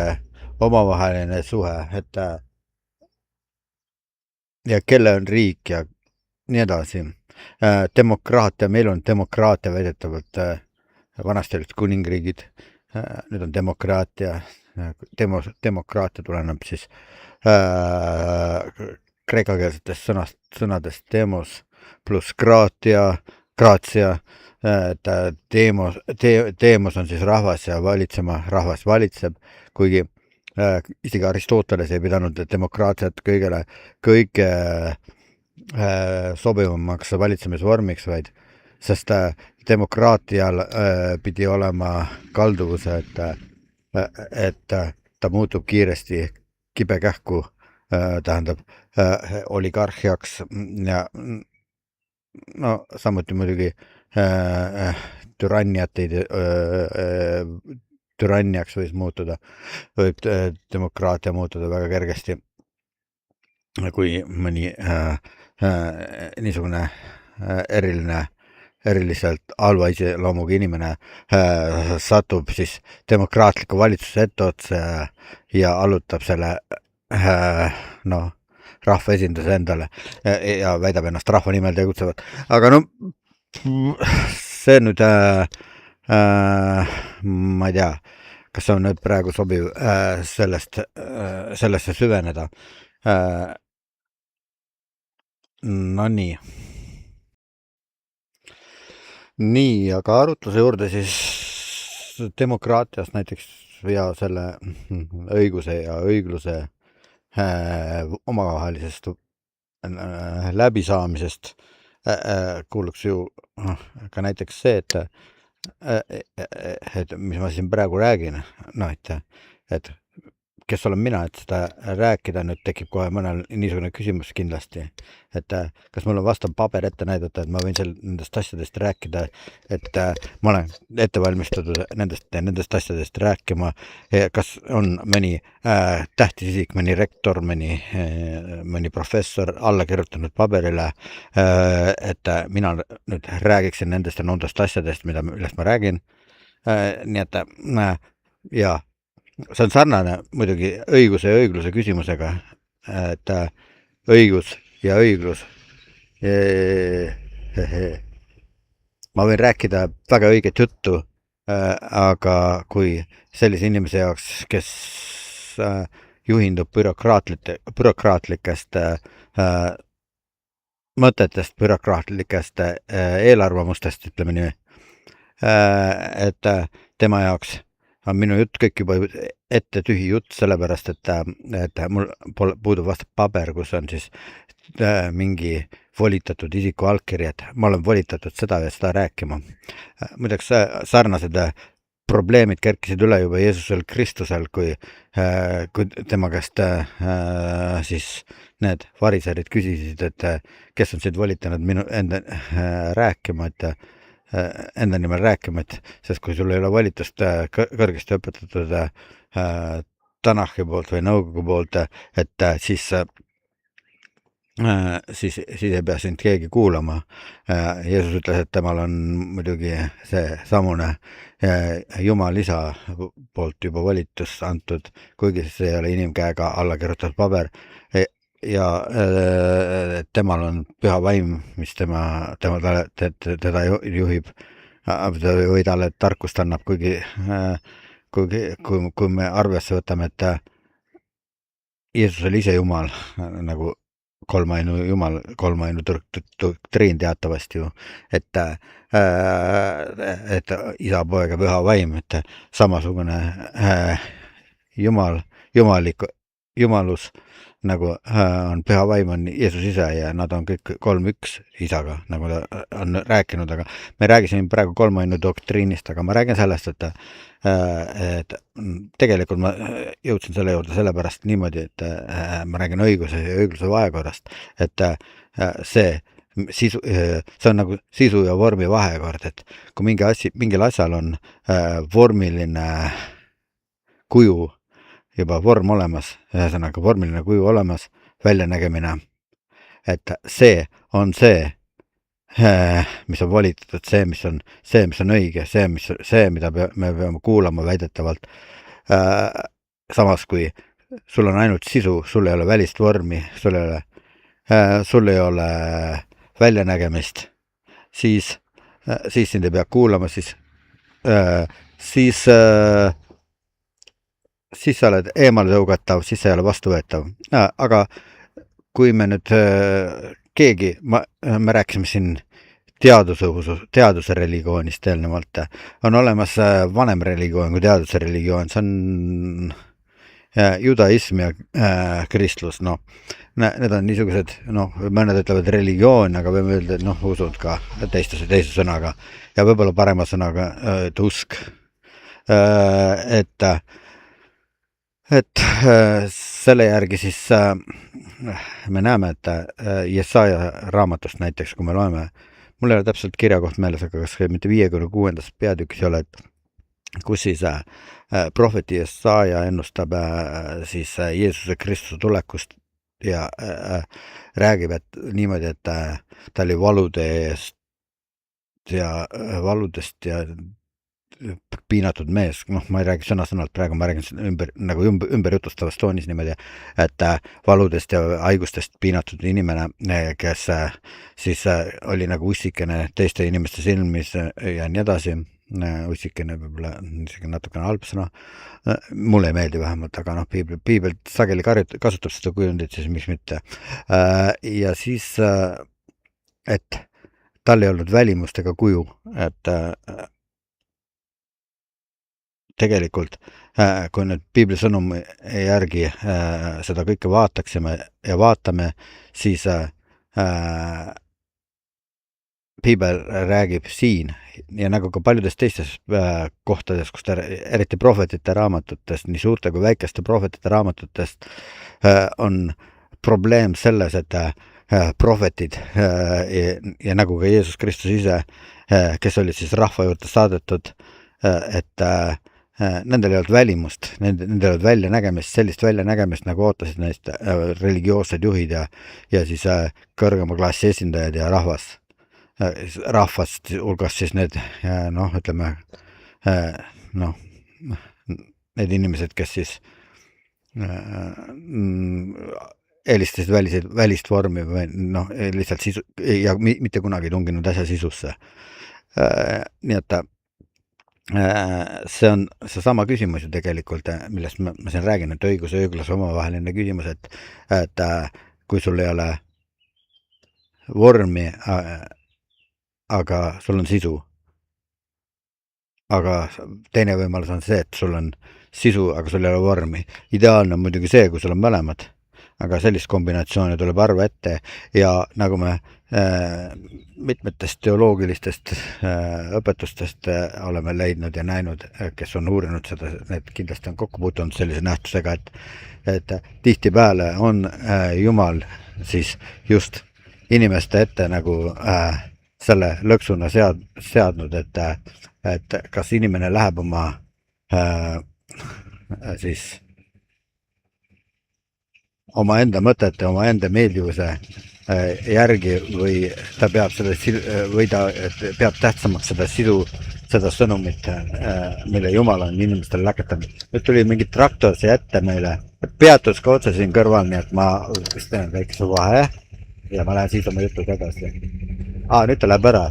omavaheline suhe, et ja kelle on riik ja nii edasi. Demokraatia, meil on demokraatia väidetavalt, vanasti olid kuningriigid, nüüd on demokraatia, demokraatia tuleneb siis kreekakeelsetest sõnadest demos pluss gratia, et demos on siis rahvas ja rahvas valitseb, kuigi isegi Aristoteles ei pidanud demokraatiat kõige sobivamaks valitsemisvormiks, sest demokraatial pidi olema kalduvuse, et ta muutub kiiresti kibekähku, tähendab oligarhiaks ja samuti muidugi türanniaks võis muutuda, võib demokraatia muutuda väga kergesti, kui mõni niisugune eriliselt halva iseloomuga inimene satub siis demokraatliku valitsuse etteotsa ja allutab selle rahvaesinduse endale ja väidab ennast rahva nimel tegutsevat. Aga see nüüd ma ei tea, kas see on nüüd praegu sobiv sellesse süveneda? No nii. Nii, aga arutluse juurde siis demokraatiast näiteks ja selle õiguse ja õigluse omavahelisest läbisaamisest kuuluks ju ka näiteks see, et mis ma siin praegu räägin, et kes olen mina, et seda rääkida, nüüd tekib kohe mõnel niisugune küsimus kindlasti, et kas mul on vastav paber ette näidata, et ma võin nendest asjadest rääkida, et ma olen ette valmistatud nendest asjadest rääkima, kas on mõni tähtis isik, mõni rektor, mõni professor alla kirjutanud paberile, et mina nüüd räägiksin nendest ja nendest asjadest, millest ma räägin, nii et ja see on sarnane muidugi õiguse ja õigluse küsimusega, et õigus ja õiglus. Ma võin rääkida väga õiget juttu, aga kui sellise inimese jaoks, kes juhindub bürokraatlikest mõtetest, bürokraatlikest eelarvamustest, ütleme nii, et tema jaoks on minu jutt kõik juba ette tühi jutt, sellepärast, et mul puudub vastav paber, kus on siis mingi volitatud isiku allkiri, et ma olen volitatud seda ja seda rääkima. Muideks sarnased probleemid kerkisid üle juba Jeesusel Kristusel, kui tema käest siis need variserid küsisid, et kes on sind volitanud minu enda rääkima, enda nimel rääkima, et sest kui sul ei ole volitust kõrgesti õpetatud Tanahi poolt või nõukogu poolt, et siis ei pea sind keegi kuulama. Jeesus ütles, et temal on muidugi see samune Jumal isa poolt juba volitus antud, kuigi see ei ole inimkäega alla kirjutatud paber, ja temal on püha vaim, mis teda juhib või talle tarkust annab, kui me arvesse võtame, et Jeesus oli ise Jumal, nagu kolmainu doktriin teatavasti ju, et isa, poeg ja püha vaim, et samasugune jumalus nagu on püha vaim, on Jeesus ise ja nad on kõik kolm üks isaga, nagu ta on rääkinud, aga me räägisime praegu kolmainu doktriinist, aga ma räägin sellest, et tegelikult ma jõudsin selle juurde sellepärast niimoodi, et ma räägin õiguse ja õigluse vahekorrast, et see on nagu sisu ja vormi vahekord, et kui mingil asjal on vormiline kuju, juba vorm olemas, ühesõnaga vormiline kuju olemas, väljanägemine, et see on see, mis on volitatud, see, mis on õige, see, mida me peame kuulama väidetavalt. Samas, kui sul on ainult sisu, sul ei ole välist vormi, sul ei ole väljanägemist, siis sind ei pea kuulama, siis sa oled eemale tõugatav, siis sa ei ole vastuvõetav. Aga kui me nüüd me rääkisime siin teaduse religioonist eelnevalt, on olemas vanem religioon kui teaduse religioon, see on judaism ja kristlus, need on niisugused, mõned ütlevad religioon, aga võime öelda, et usud ka teise sõnaga ja võib-olla parema sõnaga, et usk, et selle järgi siis me näeme, et Jesaja raamatust näiteks, kui me loeme, mul ei ole täpselt kirjakoht meeles, aga kas mitte 56. peatükis ei ole, kus siis prohveti Jesaja ennustab siis Jeesuse Kristuse tulekust ja räägib, et niimoodi, et ta oli valudest ja piinatud mees, ma ei räägi sõna-sõnalt praegu, ma räägin ümberjutustavast toonis niimoodi, et valudest ja haigustest piinatud inimene, kes siis oli nagu ussikene teiste inimeste silmis ja nii edasi, ussikene võib-olla isegi natukene halb sõna, mulle ei meeldi vähemalt, aga noh, piibel sageli kasutab seda kujundit, siis miks mitte. Ja siis, et tal ei olnud välimust ega kuju, et tegelikult kui nüüd piibli sõnumi järgi seda kõike vaataksime ja vaatame, siis piibel räägib siin ja nagu ka paljudes teistes kohtades, kus ta eriti prohvetite raamatutest, nii suurte kui väikeste prohvetite raamatutest on probleem selles, et prohvetid ja nagu ka Jeesus Kristus ise, kes olid siis rahva juurde saadetud, et nendel ei olnud välimust, nendel ei olnud väljanägemist, sellist väljanägemist, nagu ootasid neist religioossed juhid ja siis kõrgema klassi esindajad ja rahvast hulgas siis need ütleme need inimesed, kes siis eelistasid välist vormi või lihtsalt sisu ja mitte kunagi tunginud asja sisusse. Nii et see on seesama küsimus ju tegelikult, millest ma siin räägin, et õigus ja õiglase omavaheline küsimus, et kui sul ei ole vormi, aga sul on sisu. Aga teine võimalus on see, et sul on sisu, aga sul ei ole vormi. Ideaalne on muidugi see, kui sul on mõlemad, aga sellist kombinatsiooni tuleb harva ette ja nagu me mitmetest teoloogilistest õpetustest oleme leidnud ja näinud, kes on uurinud seda, need kindlasti on kokku puutunud sellise nähtusega, et tihtipeale on Jumal siis just inimeste ette nagu selle lõksuna seadnud, et kas inimene läheb oma siis omaenda mõtete, omaenda meeldivuse järgi või ta peab peab tähtsamaks seda sõnumit, mille Jumal on inimestele läketanud. Nüüd tuli mingi traktor siia ette meile, peatus ka otse siin kõrval, nii et ma vist teen väikese vahe ja ma lähen siis oma jutu tagasi. Nüüd ta läheb ära.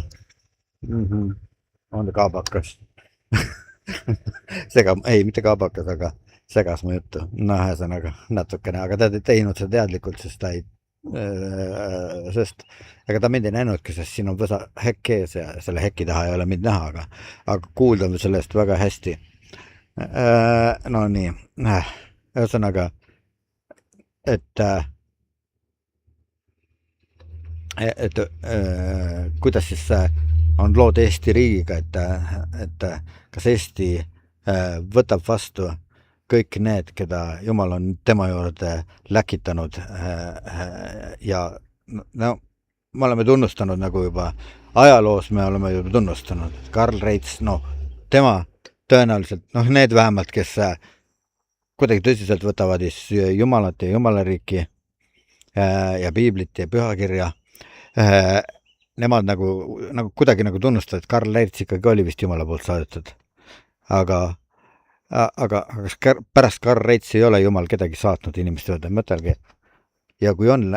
On ta kaabakas. Mitte kaabakas, aga segas mu juttu. Ühesõnaga natukene, aga ta ei teinud seda teadlikult, sest ega ta mind ei näinudki, sest siin on võsa hekk ees ja selle hekki taha ei ole mind näha, aga kuulda on sellest väga hästi. No nii, ühesõnaga, et kuidas siis on lood Eesti riigiga, et kas Eesti võtab vastu kõik need, keda Jumal on tema juurde läkitanud ja me oleme tunnustanud nagu juba ajaloos, me oleme juba tunnustanud Karl Reits, tema tõenäoliselt, need vähemalt, kes kuidagi tõsiselt võtavad Jumalat ja Jumalariiki ja piiblit ja pühakirja, nemad nagu kuidagi nagu tunnustavad, et Karl Reits ikkagi oli vist Jumala poolt saadetud, aga pärast Karl Reitsi ei ole Jumal kedagi saatnud inimeste juurde, mõtelge. Ja kui on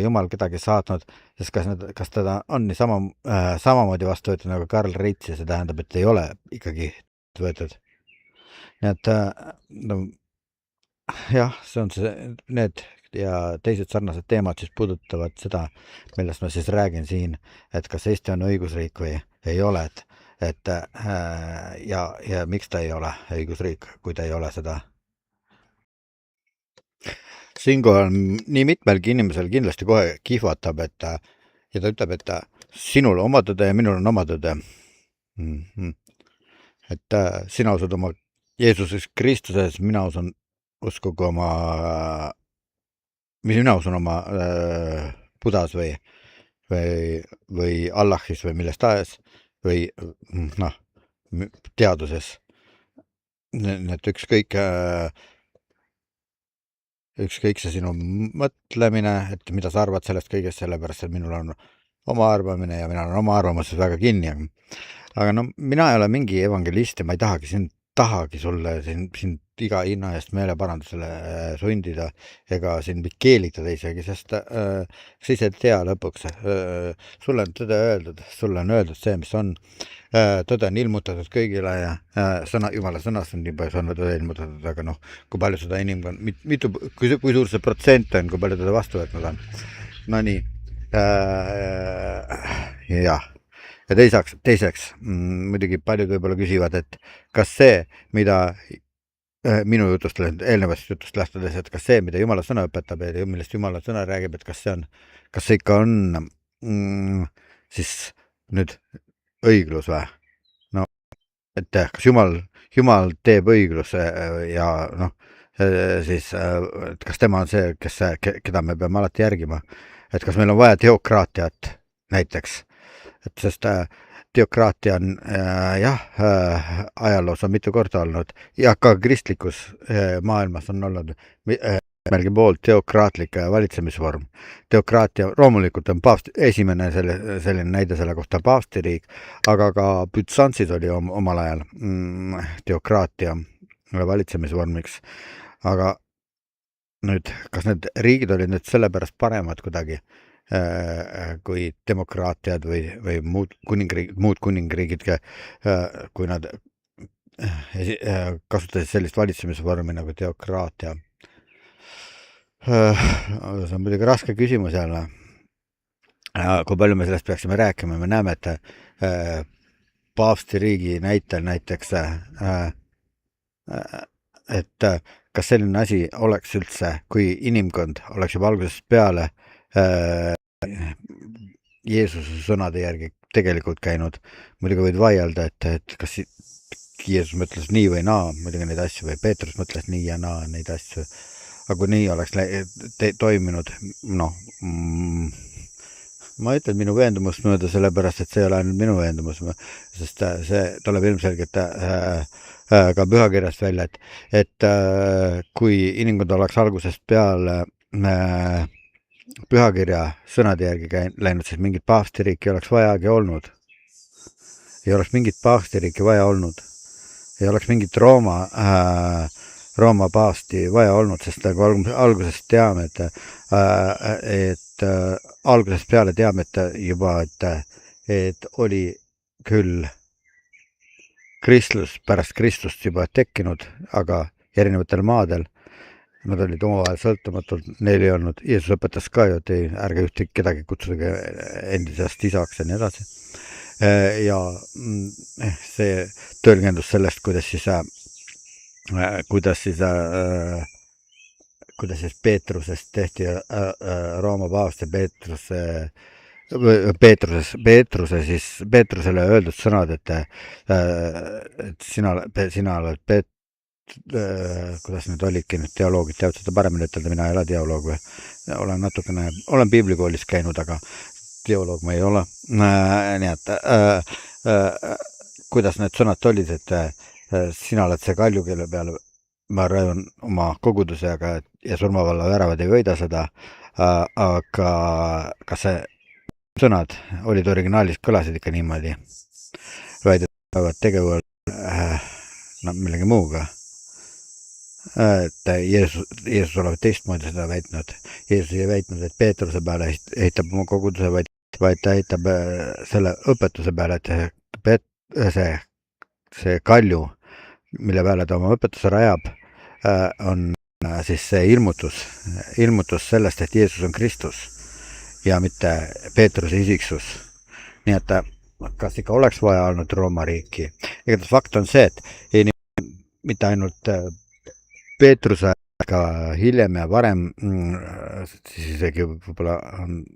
Jumal kedagi saatnud, siis kas teda on nii samamoodi vastu võetud nagu Karl Reitsi, see tähendab, et ei ole ikkagi võetud. Nii et jah, see on need ja teised sarnased teemad siis puudutavad seda, millest ma siis räägin siin, et kas Eesti on õigusriik või ei ole, ja miks ta ei ole õigusriik, kui ta ei ole seda. Siinkohal nii mitmelgi inimesel kindlasti kohe kihvatab, ja ta ütleb, et sinul oma tõde ja minul on oma tõde. Et sina usud oma Jeesuses Kristuses, mina usun oma Budas või Allahis või millest tahes või teaduses. Et ükskõik see sinu mõtlemine, et mida sa arvad sellest kõigest, sellepärast, et minul on oma arvamine ja mina olen oma arvamuses väga kinni. Aga mina ei ole mingi evangelist ja ma ei tahagi sulle siin iga hinna eest meeleparandusele sundida ega sind keelitada isegi, sest sa ise tea lõpuks. Sulle on tõde öeldud, sulle on öeldud see, mis on. Tõde on ilmutatud kõigile ja Jumala sõnast on nii palju sõna tõde ilmutatud, aga noh, kui palju seda inimkond, kui suur see protsent on, kui palju teda vastu võtnud on. No nii, jah. Ja teiseks, muidugi paljud võib-olla küsivad, et kas see, mida minu jutust, eelnevast jutust lähtudes, et kas see, mida Jumala sõna õpetab ja millest Jumala sõna räägib, et kas see ikka on siis nüüd õiglus või? No, et kas Jumal teeb õigluse ja noh, siis et kas tema on see, keda me peame alati järgima, et kas meil on vaja teokraatiat näiteks, et sest teokraatia on ajaloos on mitu korda olnud ja ka kristlikus maailmas on olnud märgi poolt teokraatlik valitsemisvorm. Teokraatia loomulikult on esimene selline näide selle kohta paavstiriik, aga ka Bütsantsis oli omal ajal teokraatia valitsemisvormiks. Aga nüüd, kas need riigid olid nüüd sellepärast paremad kuidagi kui demokraatiad või muud kuningriigid, kui nad kasutasid sellist valitsemisvormi nagu teokraatia. See on muidugi raske küsimus jälle. Kui palju me sellest peaksime rääkima, me näeme, et paavstiriigi näitel näiteks, et kas selline asi oleks üldse, kui inimkond oleks juba algusest peale Jeesuse sõnade järgi tegelikult käinud. Muidugi võid vaielda, et kas Jeesus mõtles nii või naa, muidugi neid asju, või Peetrus mõtles nii ja naa neid asju. Aga kui nii oleks toiminud, noh, ma ütlen minu veendumust mööda, sellepärast, et see ei ole ainult minu veendumus, sest see tuleb ilmselgelt ka pühakirjast välja, et kui inimkond oleks algusest peale pühakirja sõnade järgi läinud, siis mingit paavstiriiki ei oleks vajagi olnud. Ei oleks mingit paavstiriiki vaja olnud. Ei oleks mingit Rooma paavsti vaja olnud, sest nagu algusest teame, et algusest peale teame, et juba, et oli küll kristlus pärast Kristust juba tekkinud, aga erinevatel maadel. Nad olid omavahel sõltumatult, neil ei olnud, Jeesus õpetas ka ju, et ärge ühte kedagi kutsuge endisest isaks ja nii edasi. Ja see tõlgendus sellest, kuidas siis Peetrusest tehti Rooma paavst ja Peetrusele öeldud sõnad, et sina oled kuidas nüüd olidki nüüd teoloogid teavad seda paremini ütelda, mina ei ole teoloog või olen piiblikoolis käinud, aga teoloog ma ei ole. Nii et kuidas need sõnad olid, et sina oled see kalju, kelle peale ma raiun oma kogudusega ja surmavalla väravad ei võida seda, aga kas see sõnad olid originaalis, kõlasid ikka niimoodi, väidetavad tegevuvad millegi muuga. Et Jeesus olevat teistmoodi seda väitnud. Jeesus ei väitnud, et Peetruse peale ehitab oma koguduse, vaid ta ehitab selle õpetuse peale, et see kalju, mille peale ta oma õpetuse rajab, on siis see ilmutus sellest, et Jeesus on Kristus ja mitte Peetruse isiksus. Nii et kas ikka oleks vaja olnud Rooma riiki? Igatahes fakt on see, et mitte ainult Peetruse, aga hiljem ja varem, siis isegi võib-olla on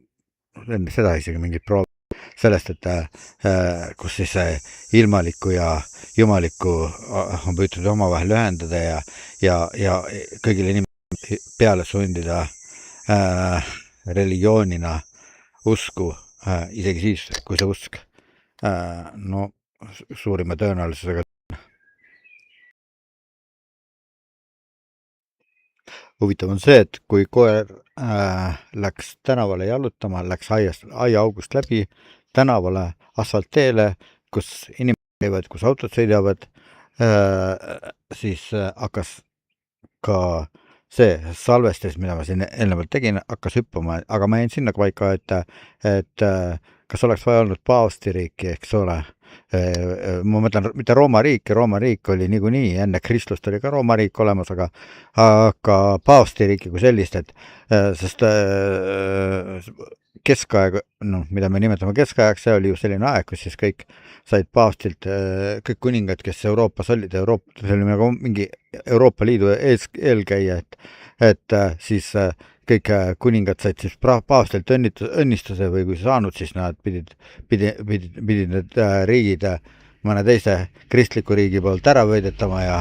enne seda isegi mingid proovi sellest, et kus siis ilmalikku ja jumalikku on püütud omavahel ühendada ja kõigile inimesele peale sundida religioonina usku, isegi siis, kui see usk suurima tõenäosusega huvitav on see, et kui koer läks tänavale jalutama, läks aiaaugust läbi tänavale, asfaltteele, kus inimesed käivad, kus autod sõidavad, siis hakkas ka see salvestis, mida ma siin eelnevalt tegin, hakkas hüppama, aga ma jäin sinna paika, et kas oleks vaja olnud paavstiriiki, eks ole. Ma mõtlen, mitte Rooma riik oli niikuinii, enne Kristlust oli ka Rooma riik olemas, aga paavstiriiki kui sellist, sest keskaeg, mida me nimetame keskajaks, see oli ju selline aeg, kus siis kõik said paavstilt, kõik kuningad, kes Euroopas olid, see oli nagu mingi Euroopa Liidu eelkäija, et siis kõik kuningad said siis paavstilt õnnistuse või kui saanud, siis nad pidid need riigid mõne teise kristliku riigi poolt ära võidetama ja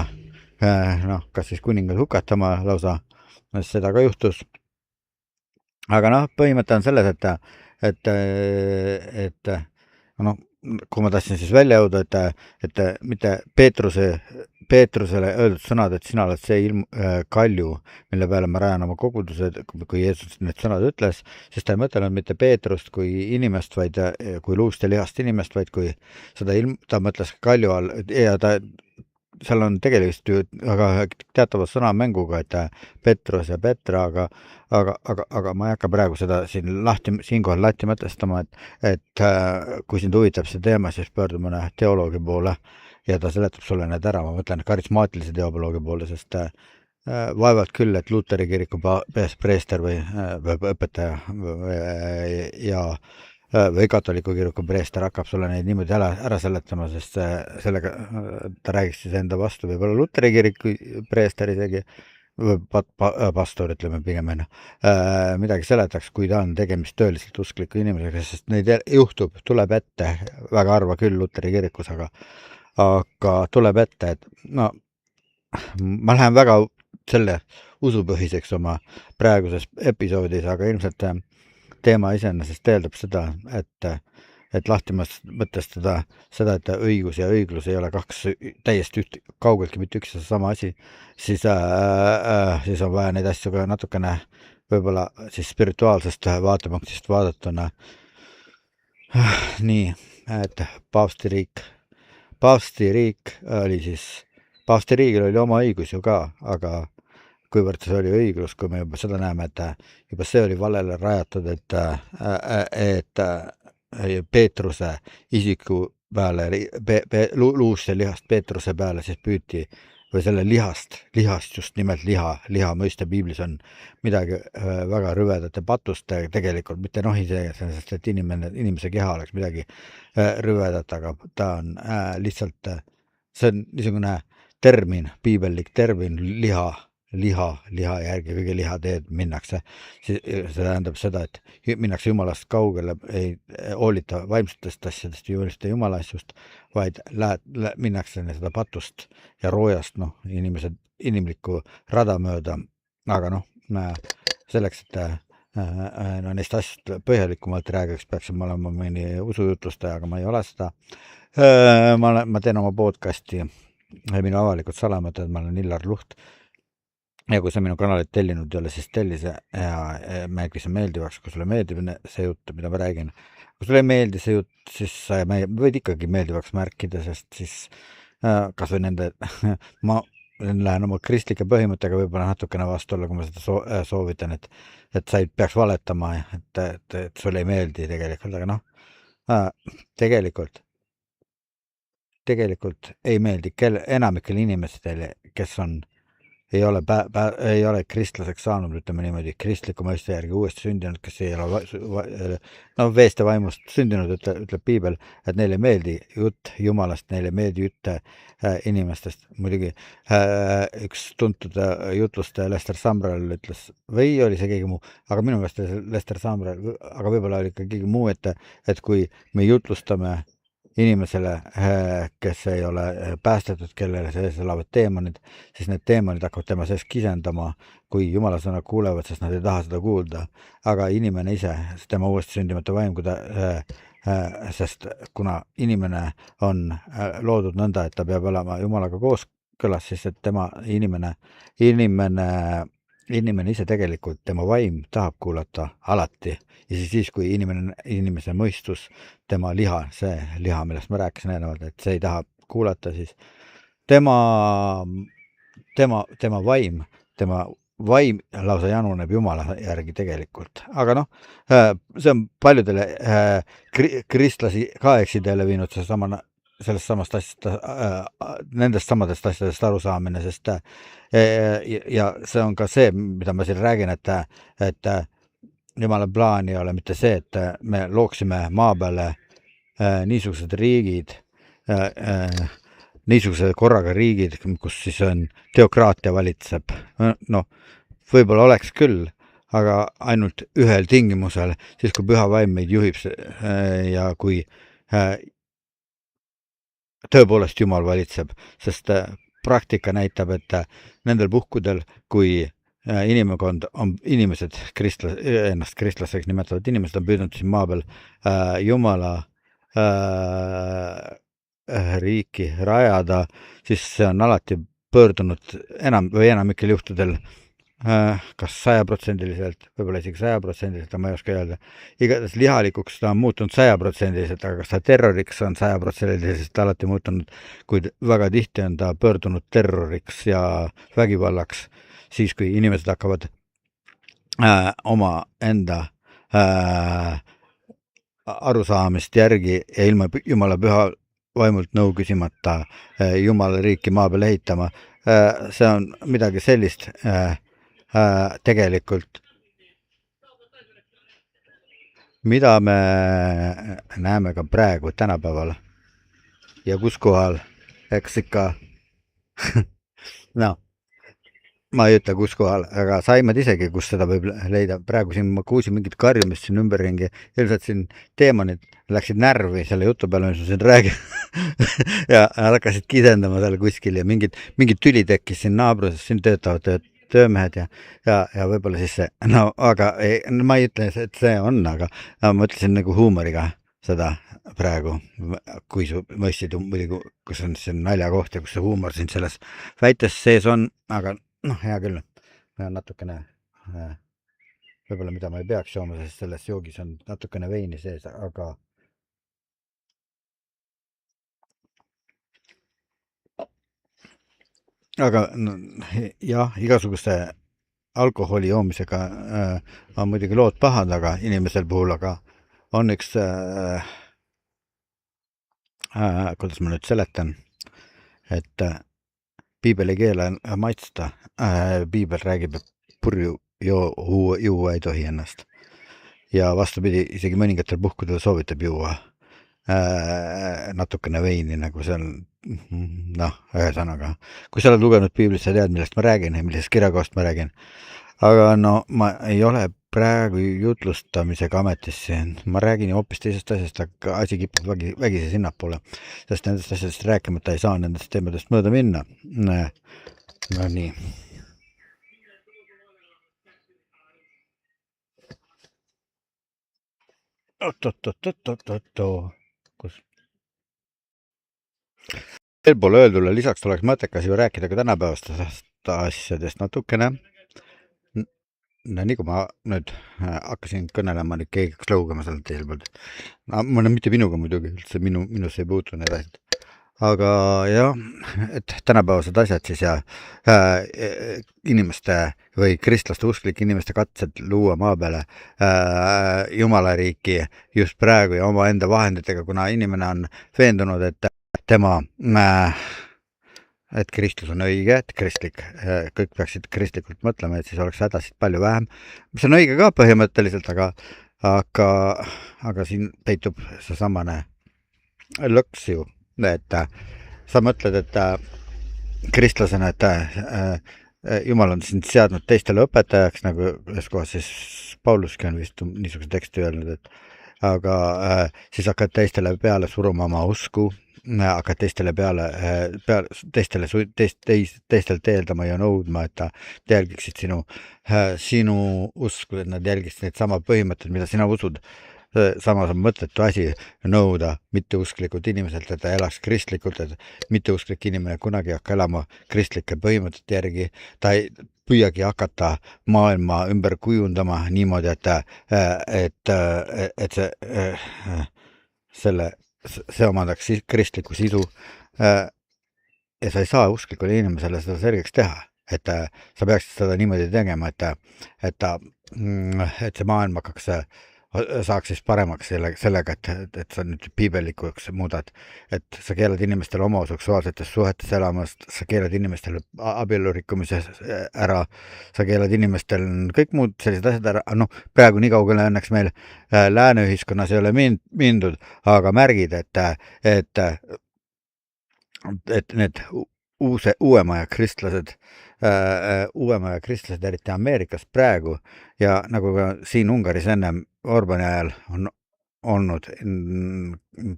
kas siis kuningad hukatama lausa, seda ka juhtus. Aga põhimõte on selles, et kui ma tahtsin siis välja jõuda, et mitte Peetrusele öeldud sõnad, et sina oled see kalju, mille peale ma rajan oma kogudused, kui Jeesus need sõnad ütles, siis ta ei mõtelnud mitte Peetrust kui inimest, vaid kui luust ja lihast inimest, vaid kui ta mõtles kalju all ja seal on tegelikult ju väga teatava sõnamänguga, et Petrus ja Petra, aga ma ei hakka praegu seda siinkohal lahti mõtestama, et kui sind huvitab see teema, siis pöördu mõne teoloogi poole ja ta seletab sulle need ära, ma mõtlen karismaatilise teoloogi poole, sest vaevalt küll, et Luteri kiriku preester või õpetaja või katoliku kiriku preester hakkab sulle neid niimoodi ära seletama, sest sellega ta räägiks siis enda vastu, võib-olla Luteri kiriku preester isegi, või pastor, ütleme pigem midagi seletaks, kui ta on tegemist tõeliselt uskliku inimesega, sest neid juhtub, tuleb ette, väga harva küll Luteri kirikus, aga tuleb ette, et ma lähen väga selle usupõhiseks oma praeguses episoodis, aga ilmselt teema iseenesest eeldab seda, et lahti mõtestada seda, et õigus ja õiglus ei ole kaks täiesti kaugeltki mitte üks ja sama asi, siis on vaja neid asju ka natukene võib-olla siis spirituaalsest vaatepunktist vaadatuna. Nii, et paavstiriik oli siis, paavstiriigil oli oma õigus ju ka, aga kuivõrd see oli õiglus, kui me juba seda näeme, et juba see oli valele rajatud, et Peetruse isiku peale, luust ja lihast Peetruse peale siis püüti, või selle lihast just nimelt liha mõiste piiblis on midagi väga rüvedat ja patust, tegelikult mitte iseenesest, et inimese keha oleks midagi rüvedat, aga ta on lihtsalt, see on niisugune termin, piibellik termin, liha järgi, kõige liha teed minnakse, see tähendab seda, et minnakse Jumalast kaugele, ei hoolita vaimsetest asjadest, Jumala asjust, vaid minnakse seda patust ja roojast, inimlikku rada mööda, aga selleks, et neist asjast põhjalikumalt räägiks, peaksime olema mõni usujutlustaja, aga ma ei ole seda. Ma teen oma podcasti, minu avalikud salamõtted, ma olen Illar Luht. Ja kui sa minu kanalit tellinud ei ole, siis telli see ja märgi see meeldivaks, kui sulle meeldib see jutt, mida ma räägin. Kui sulle ei meeldi see jutt, siis sa võid ikkagi meeldivaks märkida, sest siis kas või nende, ma lähen oma kristlike põhimõttega võib-olla natukene vastu olla, kui ma seda soovitan, et sa ei peaks valetama, et sulle ei meeldi tegelikult, aga tegelikult ei meeldi enamikele inimestele, kes ei ole kristlaseks saanud, ütleme niimoodi, kristliku mõiste järgi uuesti sündinud, kes ei ole veest ja vaimust sündinud, ütleb piibel, et neile ei meeldi jutt Jumalast, neile ei meeldi jutt inimestest. Muidugi üks tuntud jutlustaja Lester Sumrall ütles, või oli see keegi muu, aga minu meelest Lester Sumrall, aga võib-olla oli ka keegi muu, et kui me jutlustame inimesele, kes ei ole päästetud, kellele sees elavad teemonid, siis need teemonid hakkavad tema sees kisendama, kui Jumala sõna kuulevad, sest nad ei taha seda kuulda. Aga inimene ise, tema uuesti sündimata vaim, sest kuna inimene on loodud nõnda, et ta peab olema Jumalaga kooskõlas, siis et inimene ise tegelikult, tema vaim tahab kuulata alati ja siis kui inimese mõistus, tema liha, millest ma rääkisin eelnevalt, et see ei taha kuulata, siis tema vaim tema vaim lausa januneb Jumala järgi tegelikult. Aga noh, see on paljudele kristlasi ka eksidele viinud sellest samast asjast, nendest samadest asjadest arusaamine, sest ja see on ka see, mida ma siin räägin, et Jumala plaan ei ole mitte see, et me looksime maa peale niisugused riigid, niisuguse korraga riigid, kus siis on teokraatia valitseb. No, võib-olla oleks küll, aga ainult ühel tingimusel, siis kui püha vaim meid juhib ja kui tõepoolest Jumal valitseb, sest praktika näitab, et nendel puhkudel, kui inimesed, ennast kristlaseks nimetavad inimesed on püüdnud siin maa peal Jumala riiki rajada, siis see on alati pöördunud enamikel juhtudel kas 100%, võib-olla isegi 100%, ma ei oska öelda. Igatahes lihalikuks ta on muutunud 100%, aga kas ta terroriks on 100%, alati muutunud, kuid väga tihti on ta pöördunud terroriks ja vägivallaks, siis kui inimesed hakkavad oma enda arusaamist järgi ja ilma Jumala püha vaimult nõu küsimata Jumala riiki maa peal ehitama. See on midagi sellist tegelikult, mida me näeme ka praegu tänapäeval ja kus kohal, eks ikka no, ma ei ütle kus kohal, aga sa aimad isegi, kus seda võib leida. Praegu siin ma kuusin mingit karjumist siin ümberringi, ilmselt siin teemonid läksid närvi selle jutu peale, mis ma siin räägin ja hakkasid kisendama seal kuskil ja mingid tüli tekkis siin naabruses, siin töötavad töömehed ja võib-olla siis see, no aga ma ei ütle, et see on, aga ma ütlesin nagu huumoriga seda praegu, kui su mõistsid muidugi, kus on see naljakoht ja kus see huumor siin selles väites sees on, aga noh, hea küll, natukene võib-olla mida ma ei peaks jooma, sest selles joogis on natukene veini sees, aga no, jah, igasuguste alkoholi joomisega on muidugi lood pahad, aga inimesel puhul, aga on üks kuidas ma nüüd seletan, et piibel ei keela maitsta, piibel räägib, et purju juua ei tohi ennast ja vastupidi, isegi mõningatel puhkudel soovitab juua natukene veini, nagu see on, noh, ühesõnaga, kui sa oled lugenud piiblit, sa tead, millest ma räägin ja millisest kirjakohast ma räägin, aga no ma ei ole praegu jutlustamisega ametis siin, ma räägin ju hoopis teisest asjast, aga asi kipub vägisi sinnapoole, sest nendest asjadest rääkimata ei saa nendest teemadest mööda minna. No nii. Kus? Eelpool öeldule lisaks oleks mõttekas ju rääkida ka tänapäevastest asjadest natukene. No nii kui ma nüüd hakkasin kõnelema, nüüd keegi hakkas lõugama seal teelpoolt. No, mitte minuga muidugi, üldse minus ei puutu need asjad. Aga jah, et tänapäevased asjad siis ja inimeste või kristlaste usklike inimeste katsed luua maa peale Jumala riiki just praegu ja oma enda vahenditega, kuna inimene on veendunud, et tema et kristlus on õige, et kõik peaksid kristlikult mõtlema, et siis oleks hädasid palju vähem, mis on õige ka põhimõtteliselt, aga siin peitub see samane lõks ju, et sa mõtled, et kristlasena, et Jumal on sind seadnud teistele õpetajaks, nagu ühes kohas siis Pauluski on vist niisuguse teksti öelnud, et aga siis hakkad teistele peale suruma oma usku, hakkad teistelt eeldama ja nõudma, et nad jälgiksid sinu usku, et nad jälgiksid neid sama põhimõtteid, mida sina usud. Samas on mõttetu asi nõuda mitteusklikult inimeselt, et ta elaks kristlikult, et mitteusklik inimene kunagi ei hakka elama kristlike põhimõtete järgi, ta ei püüagi hakata maailma ümber kujundama niimoodi, et see omandaks kristliku sisu ja sa ei saa usklikule inimesele seda selgeks teha, sa peaksid seda niimoodi tegema, et see maailm hakkaks saaks siis paremaks sellega, et sa nüüd piibellikuks muudad, et sa keelad inimestel homoseksuaalsetes suhetes elamast, sa keelad inimestel abielu rikkumises ära, sa keelad inimestel kõik muud sellised asjad ära, praegu nii kaugele õnneks meil lääne ühiskonnas ei ole mindud, aga märgid, et need uuema ja kristlased, eriti Ameerikas praegu ja nagu ka siin Ungaris ennem Orbani ajal on olnud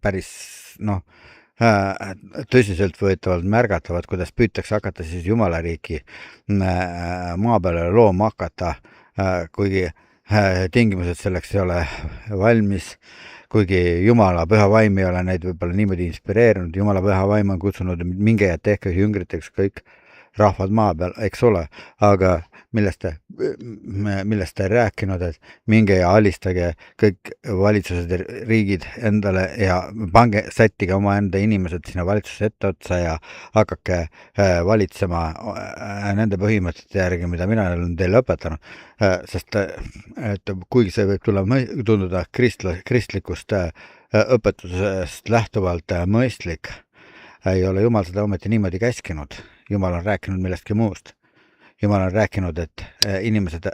päris tõsiseltvõetavalt märgatavad, kuidas püütakse hakata siis jumalariiki maa peale looma hakata, kuigi tingimused selleks ei ole valmis, kuigi Jumala püha vaim ei ole neid võib-olla niimoodi inspireerinud, Jumala püha vaim on kutsunud, minge ja tehke jüngriteks kõik rahvad maa peal, eks ole, aga millest ta ei rääkinud, et minge ja alistage kõik valitsused ja riigid endale ja sättige omaenda inimesed sinna valitsuse etteotsa ja hakake valitsema nende põhimõtete järgi, mida mina olen teile õpetanud, sest et kuigi see võib tunduda kristlikust õpetusest lähtuvalt mõistlik, ei ole Jumal seda ometi niimoodi käskinud. Jumal on rääkinud millestki muust. Jumal on rääkinud, et inimesed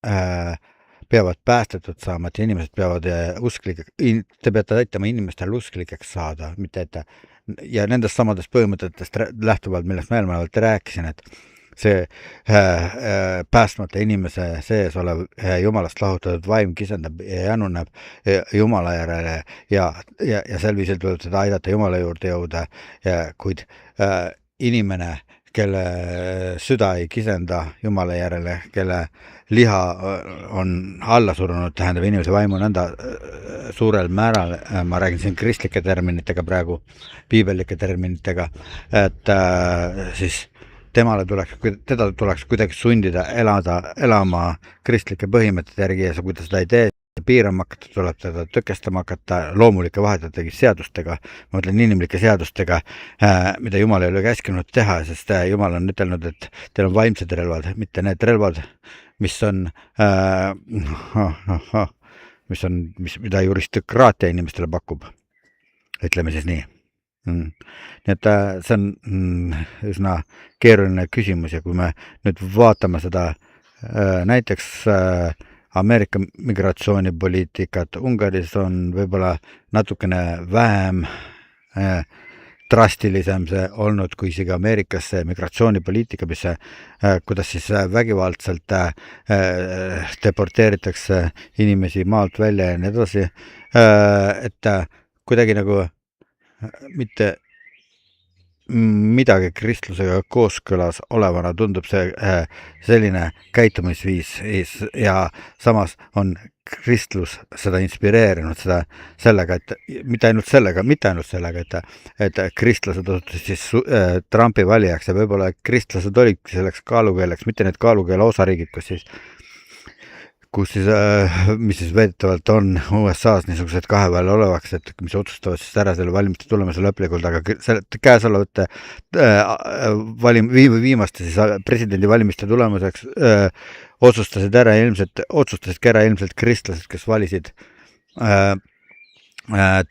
peavad päästetud saama, et inimesed peavad te peate aitama inimestel usklikeks saada, mitte ja nendest samadest põhimõtetest lähtuvalt, millest ma eelnevalt rääkisin, et see päästmata inimese sees olev Jumalast lahutatud vaim kisendab ja januneb Jumala järele ja sel viisil tuleb seda aidata Jumala juurde jõuda, kuid inimene, kelle süda ei kisenda Jumala järele, kelle liha on alla surunud, tähendab inimese vaimu nõnda suurel määral, ma räägin siin kristlike terminitega praegu, piibellike terminitega, et siis teda tuleks kuidagi sundida elama kristlike põhimõtete järgi ja kui ta seda ei tee, piirama hakata, tuleb teda tõkestama hakata loomulike vahetategi seadustega, ma mõtlen inimlike seadustega, mida Jumal ei ole käskinud teha, sest Jumal on ütelnud, et teil on vaimsed relvad, mitte need relvad, mida juristokraatia inimestele pakub, ütleme siis nii. Nii et see on üsna keeruline küsimus ja kui me nüüd vaatame seda näiteks Ameerika migratsioonipoliitikat, Ungaris on võib-olla natukene vähem drastilisem see olnud kui isegi Ameerikas see migratsioonipoliitika, mis kuidas siis vägivaldselt deporteeritakse inimesi maalt välja ja nii edasi, et kuidagi nagu mitte midagi kristlusega kooskõlas olevana tundub see selline käitumisviis ja samas on kristlus seda inspireerinud seda sellega, et mitte ainult sellega, et kristlased osutusid siis Trumpi valijaks ja võib-olla kristlased olidki selleks kaalukeeleks, mitte need kaalukeele osariigid, mis siis väidetavalt on USA-s niisugused kaheväel olevaks, et mis otsustavad siis ära selle valimiste tulemuse lõplikult, aga käesolevate viimaste siis presidendivalimiste tulemuseks otsustasid ära ilmselt kristlased, kes valisid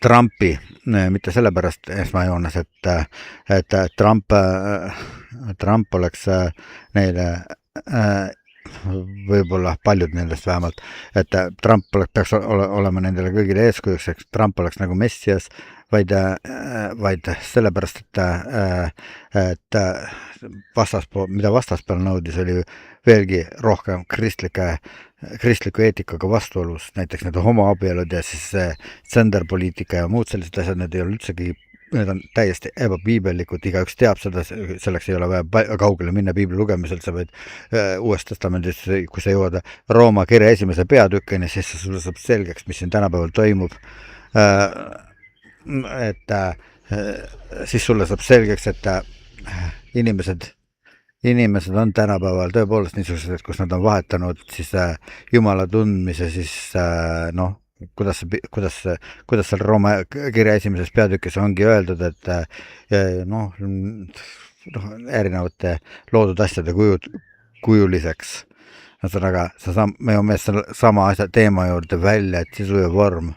Trumpi, mitte sellepärast esmajoones, et Trump oleks neile võib-olla paljud nendest vähemalt, et Trump peaks olema nendele kõigile eeskujuks, eks Trump oleks nagu messias, vaid sellepärast, et mida vastaspool nõudis, oli veelgi rohkem kristliku eetikaga vastuolus, näiteks need homoabielud ja siis genderpoliitika ja muud sellised asjad, need ei ole üldsegi, need on täiesti ebapiibellikud, igaüks teab seda, selleks ei ole vaja kaugele minna piibli lugemisel, sa võid Uuest Testamendis, kui sa jõuad Rooma kirja 1. peatükkini, siis sulle saab selgeks, mis siin tänapäeval toimub, et siis sulle saab selgeks, et inimesed on tänapäeval tõepoolest niisugused, kus nad on vahetanud siis Jumala tundmise siis kuidas seal Rooma kirja 1. peatükis ongi öeldud, et erinevate loodud asjade kujuliseks. Ühesõnaga, me joome sama asja teema juurde välja, et sisu ja vorm.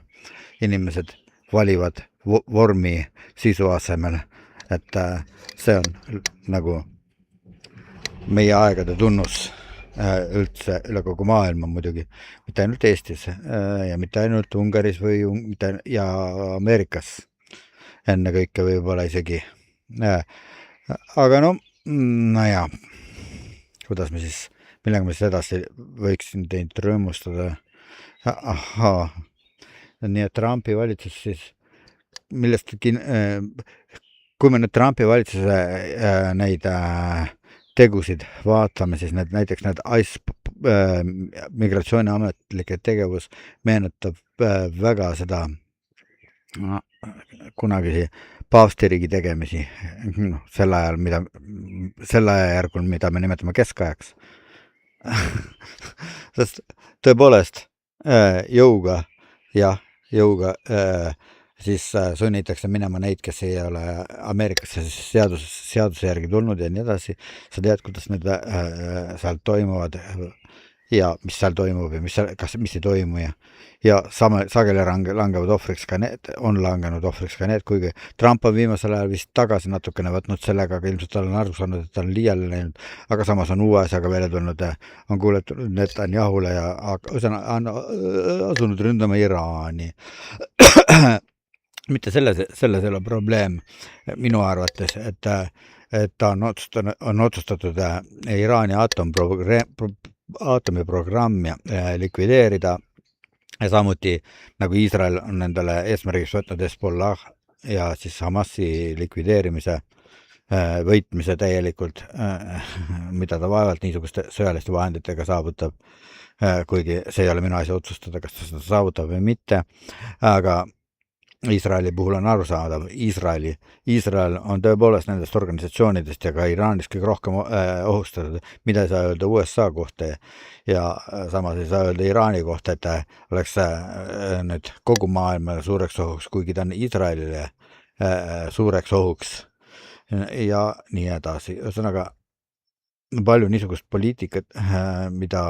Inimesed valivad vormi sisu asemel, et see on nagu meie aegade tunnus üldse üle kogu maailma muidugi, mitte ainult Eestis ja mitte ainult Ungaris ja Ameerikas ennekõike võib-olla isegi. Aga no, millega me siis edasi võiksin teid rõõmustada? Ahaa, nii et Trumpi valitsus siis, kui me nüüd Trumpi valitsuse neid tegusid vaatame, siis näiteks need ICE migratsiooniametlike tegevus meenutab väga seda kunagi paavstiriigi tegemisi sel ajajärgul, mida me nimetame keskajaks. Sest tõepoolest jõuga siis sunnitakse minema neid, kes ei ole Ameerikasse seaduse järgi tulnud ja nii edasi. Sa tead, kuidas need seal toimuvad ja mis seal toimub ja mis ei toimu ja sageli langevad ohvriks ka need, on langenud ohvriks ka need, kuigi Trump on viimasel ajal vist tagasi natukene võtnud sellega, aga ilmselt olen aru saanud, et ta on liiale läinud, aga samas on uue asjaga välja tulnud, on kuuletud Netanyahule ja asunud ründama Iraani. Mitte selles ei ole probleem minu arvates, et ta on otsustatud Iraani aatomiprogrammi likvideerida ja samuti nagu Iisrael on endale eesmärgiks võtnud Hezbollah ja siis Hamasi likvideerimise võitmise täielikult, mida ta vaevalt niisuguste sõjaliste vahenditega saavutab, kuigi see ei ole minu asi otsustada, kas ta seda saavutab või mitte, aga Iisraeli puhul on arusaadav, Iisrael on tõepoolest nendest organisatsioonidest ja ka Iraanis kõige rohkem ohustatud, mida ei saa öelda USA kohta ja samas ei saa öelda Iraani kohta, et oleks nüüd kogu maailmale suureks ohuks, kuigi ta on Iisraelile suureks ohuks ja nii edasi. Ühesõnaga palju niisugust poliitikat, mida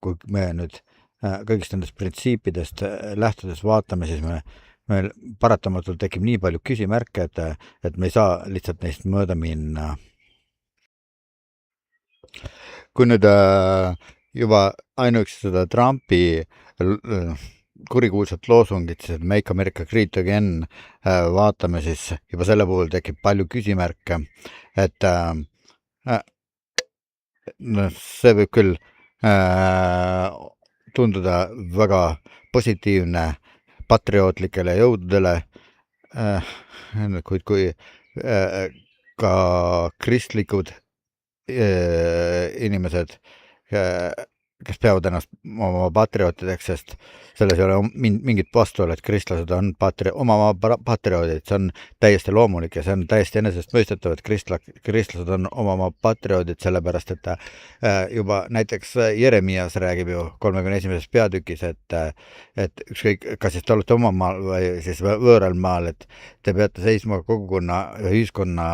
kui me nüüd kõigist nendest printsiipidest lähtudes vaatame, siis meil paratamatult tekib nii palju küsimärke, et me ei saa lihtsalt neist mööda minna. Kui nüüd juba ainuüksi seda Trumpi kurikuulsat loosungit, siis Make America Great Again vaatame, siis juba selle puhul tekib palju küsimärke, et see võib küll tunduda väga positiivne patriootlikele jõududele, kuid kui ka kristlikud inimesed, kes peavad ennast oma patriootideks, sest selles ei ole mingit vastuolu, et kristlased on oma patrioodid, see on täiesti loomulik ja see on täiesti enesestmõistetav, et kristlased on oma patrioodid, sellepärast et juba näiteks Jeremias räägib ju 31. peatükis, et ükskõik, kas siis te olete oma maal või siis võõral maal, et te peate seisma kogukonna ja ühiskonna,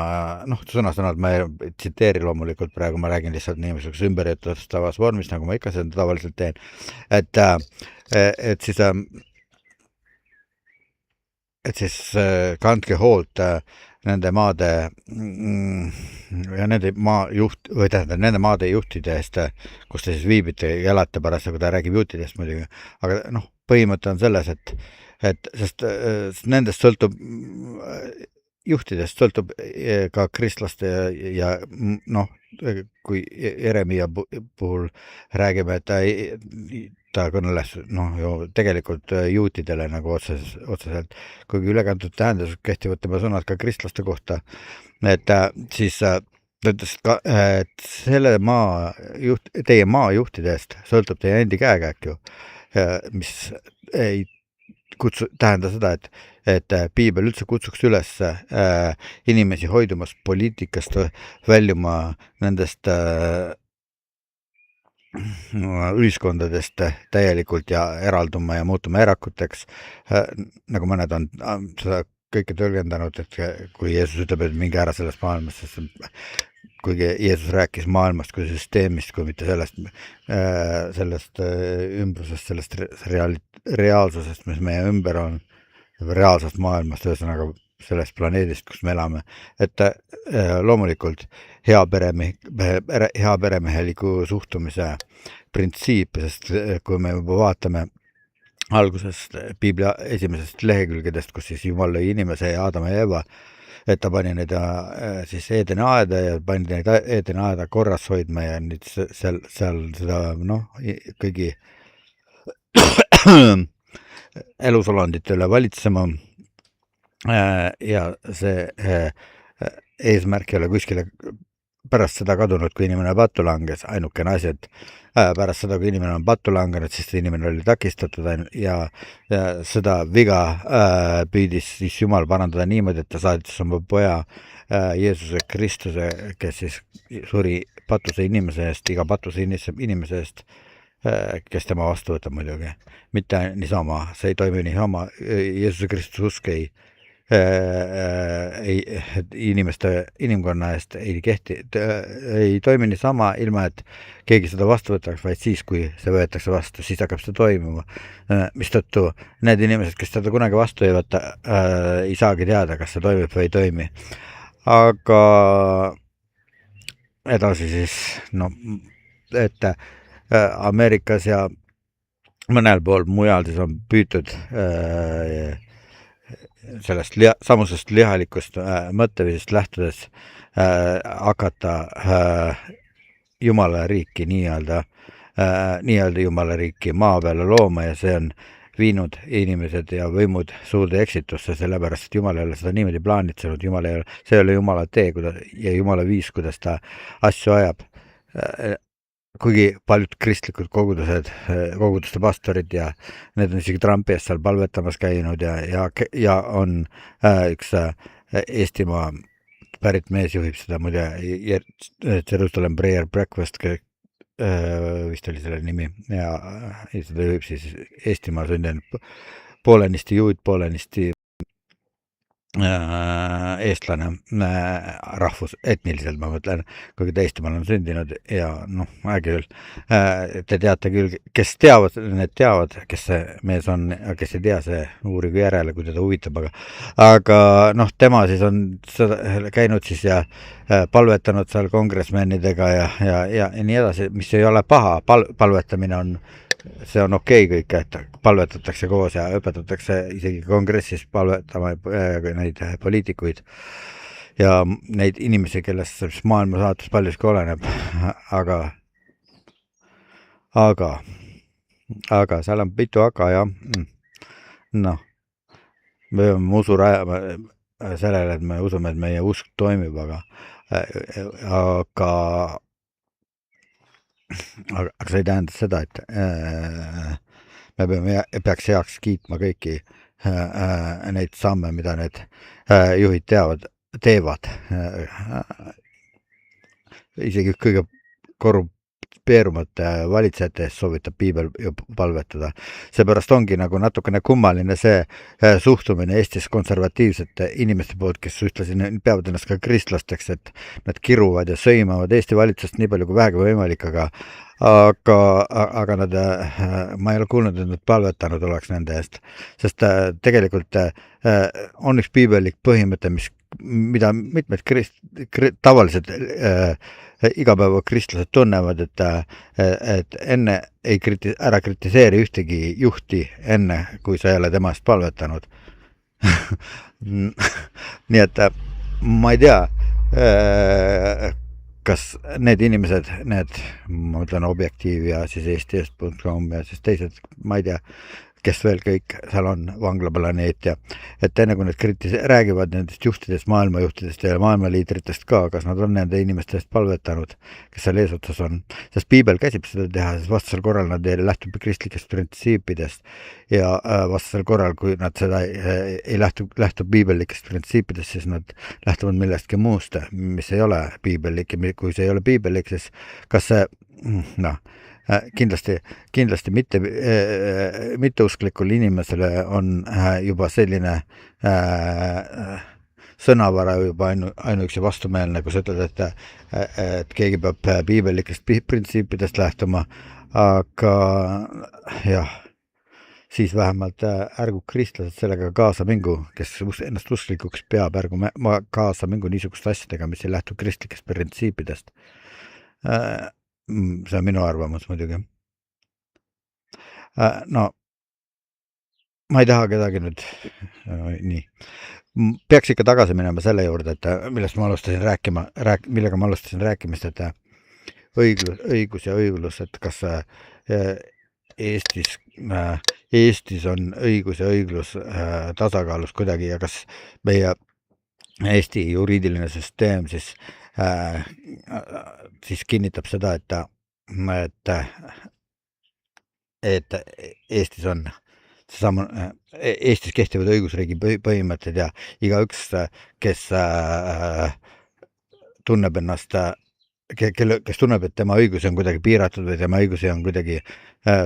sõna-sõnalt ma ei tsiteeri loomulikult praegu, ma räägin lihtsalt niisuguse ümberjutustavas vormis, nagu ma ikka seda tavaliselt teen, et siis kandke hoolt nende maade ja nende maade juhtide eest, kus te siis viibite ja elate parasjagu, ta räägib juutidest muidugi, aga põhimõte on selles, et sest nendest sõltub, juhtidest sõltub ka kristlaste ja kui Jeremia puhul räägime, et ta kõneles ju tegelikult juutidele nagu otseselt, kuigi ülekantud tähendus kehtivad tema sõnad ka kristlaste kohta, et siis ta ütles ka, et selle teie maa juhtidest sõltub teie endi käekäik ju, mis ei tähenda seda, et piibel üldse kutsuks üles inimesi hoidumast poliitikast, väljuma nendest ühiskondadest täielikult ja eralduma ja muutuma erakuteks, nagu mõned on seda kõike tõlgendanud, et kui Jeesus ütleb, et minge ära sellest maailmast, sest kuigi Jeesus rääkis maailmast kui süsteemist, kui mitte sellest ümbrusest, sellest reaalsusest, mis meie ümber on, reaalsest maailmast, ühesõnaga sellest planeedist, kus me elame, et loomulikult hea peremeheliku suhtumise printsiip, sest kui me juba vaatame algusest Piibli esimesest lehekülgedest, kus siis Jumal lõi inimese ja Aadama ja Eeva, et ta pani neid siis Eedeni aeda ja pani neid Eedeni aeda korras hoidma ja nüüd seal seda kõigi elusolendite üle valitsema ja see eesmärk ei ole kuskile pärast seda kadunud, kui inimene pattu langes, ainukene asi, et pärast seda, kui inimene on pattu langenud, siis inimene oli takistatud ja seda viga püüdis siis Jumal parandada niimoodi, et ta saatis oma poja Jeesuse Kristuse, kes siis suri patuse inimese eest, iga patuse inimese eest, kes tema vastu võtab muidugi. Mitte niisama, see ei toimi niisama, Jeesuse Kristuse usk inimkonna eest ei toimi niisama, ilma et keegi seda vastu võtaks, vaid siis, kui see võetakse vastu, siis hakkab see toimuma. Mistõttu need inimesed, kes seda kunagi vastu ei võta, ei saagi teada, kas see toimib või ei toimi. Aga edasi siis, et Ameerikas ja mõnel pool mujal siis on püütud sellest samusest lihalikust mõttevisest lähtudes hakata Jumala riiki nii-öelda Jumala riiki maa peale looma ja see on viinud inimesed ja võimud suurde eksitusse, sellepärast et Jumal ei ole seda niimoodi plaanitsenud, see ei ole Jumala tee ja Jumala viis, kuidas ta asju ajab. Kuigi paljud kristlikud koguduste pastorid ja need on isegi Trumpi eest seal palvetamas käinud ja on üks Eestimaa pärit mees juhib seda muide Jerusalem Prayer Breakfast, vist oli selle nimi ja seda juhib siis Eestimaa sündinud poolenisti juut, poolenisti eestlane rahvus, etniliselt ma mõtlen, kuigi ta Eestimaal on sündinud ja äkki küll. Te teate küll, kes teavad, need teavad, kes see mees on, kes ei tea, see uurigu järele, kui teda huvitab, aga tema siis on käinud siis ja palvetanud seal kongressmenidega ja nii edasi, mis ei ole paha, palvetamine on see on okei kõik, et palvetatakse koos ja õpetatakse isegi kongressis palvetama neid poliitikuid ja neid inimesi, kellest maailma saatus paljuski oleneb, aga seal on mitu aga ja me peame usu rajama sellele, et me usume, et meie usk toimib, aga see ei tähenda seda, et me peaks heaks kiitma kõiki neid samme, mida need juhid teevad. Isegi kõige korrumpeerumate valitsejate eest soovitab Piibel palvetada. Seepärast ongi nagu natukene kummaline see suhtumine Eestis konservatiivsete inimeste poolt, kes ühtlasi peavad ennast ka kristlasteks, et nad kiruvad ja sõimavad Eesti valitsust nii palju kui vähegi võimalik, aga nad, ma ei ole kuulnud, et nad palvetanud oleks nende eest, sest tegelikult on üks piibellik põhimõte, mida mitmed tavalised igapäevakristlased tunnevad, et enne ära kritiseeri ühtegi juhti enne, kui sa ei ole tema eest palvetanud. Nii et ma ei tea, kas need inimesed, ma mõtlen Objektiiv ja siis eesti.com ja siis teised, ma ei tea, kes veel kõik seal on, Vanglaplaneet ja et enne kui nad räägivad nendest juhtidest, maailmajuhtidest ja maailmaliidritest ka, kas nad on nende inimeste eest palvetanud, kes seal eesotsas on, sest Piibel käsib seda teha, sest vastasel korral nad lähtub kristlikest printsiipidest ja vastasel korral, kui nad seda ei lähtu piibellikest printsiipidest, siis nad lähtuvad millestki muust, mis ei ole piibellik ja kui see ei ole piibellik, siis kas see, kindlasti mitteusklikul inimesele on juba selline sõnavara juba ainuüksi vastumeelne, kui sa ütled, et keegi peab piibellikest printsiipidest lähtuma, aga jah, siis vähemalt ärgu kristlased sellega kaasa mingu, kes ennast usklikuks peab, ärgu kaasa mingu niisuguste asjadega, mis ei lähtu kristlikest printsiipidest. See on minu arvamus muidugi. No, ma ei taha kedagi nüüd nii. Peaks ikka tagasi minema selle juurde, et millega ma alustasin rääkimist, et õigus ja õiglus, et kas Eestis on õigus ja õiglus tasakaalus kuidagi ja kas meie Eesti juriidiline süsteem siis kinnitab seda, et Eestis on seesama, Eestis kehtivad õigusriigi põhimõtted ja igaüks, kes tunneb ennast, kes tunneb, et tema õigusi on kuidagi piiratud või tema õigusi on kuidagi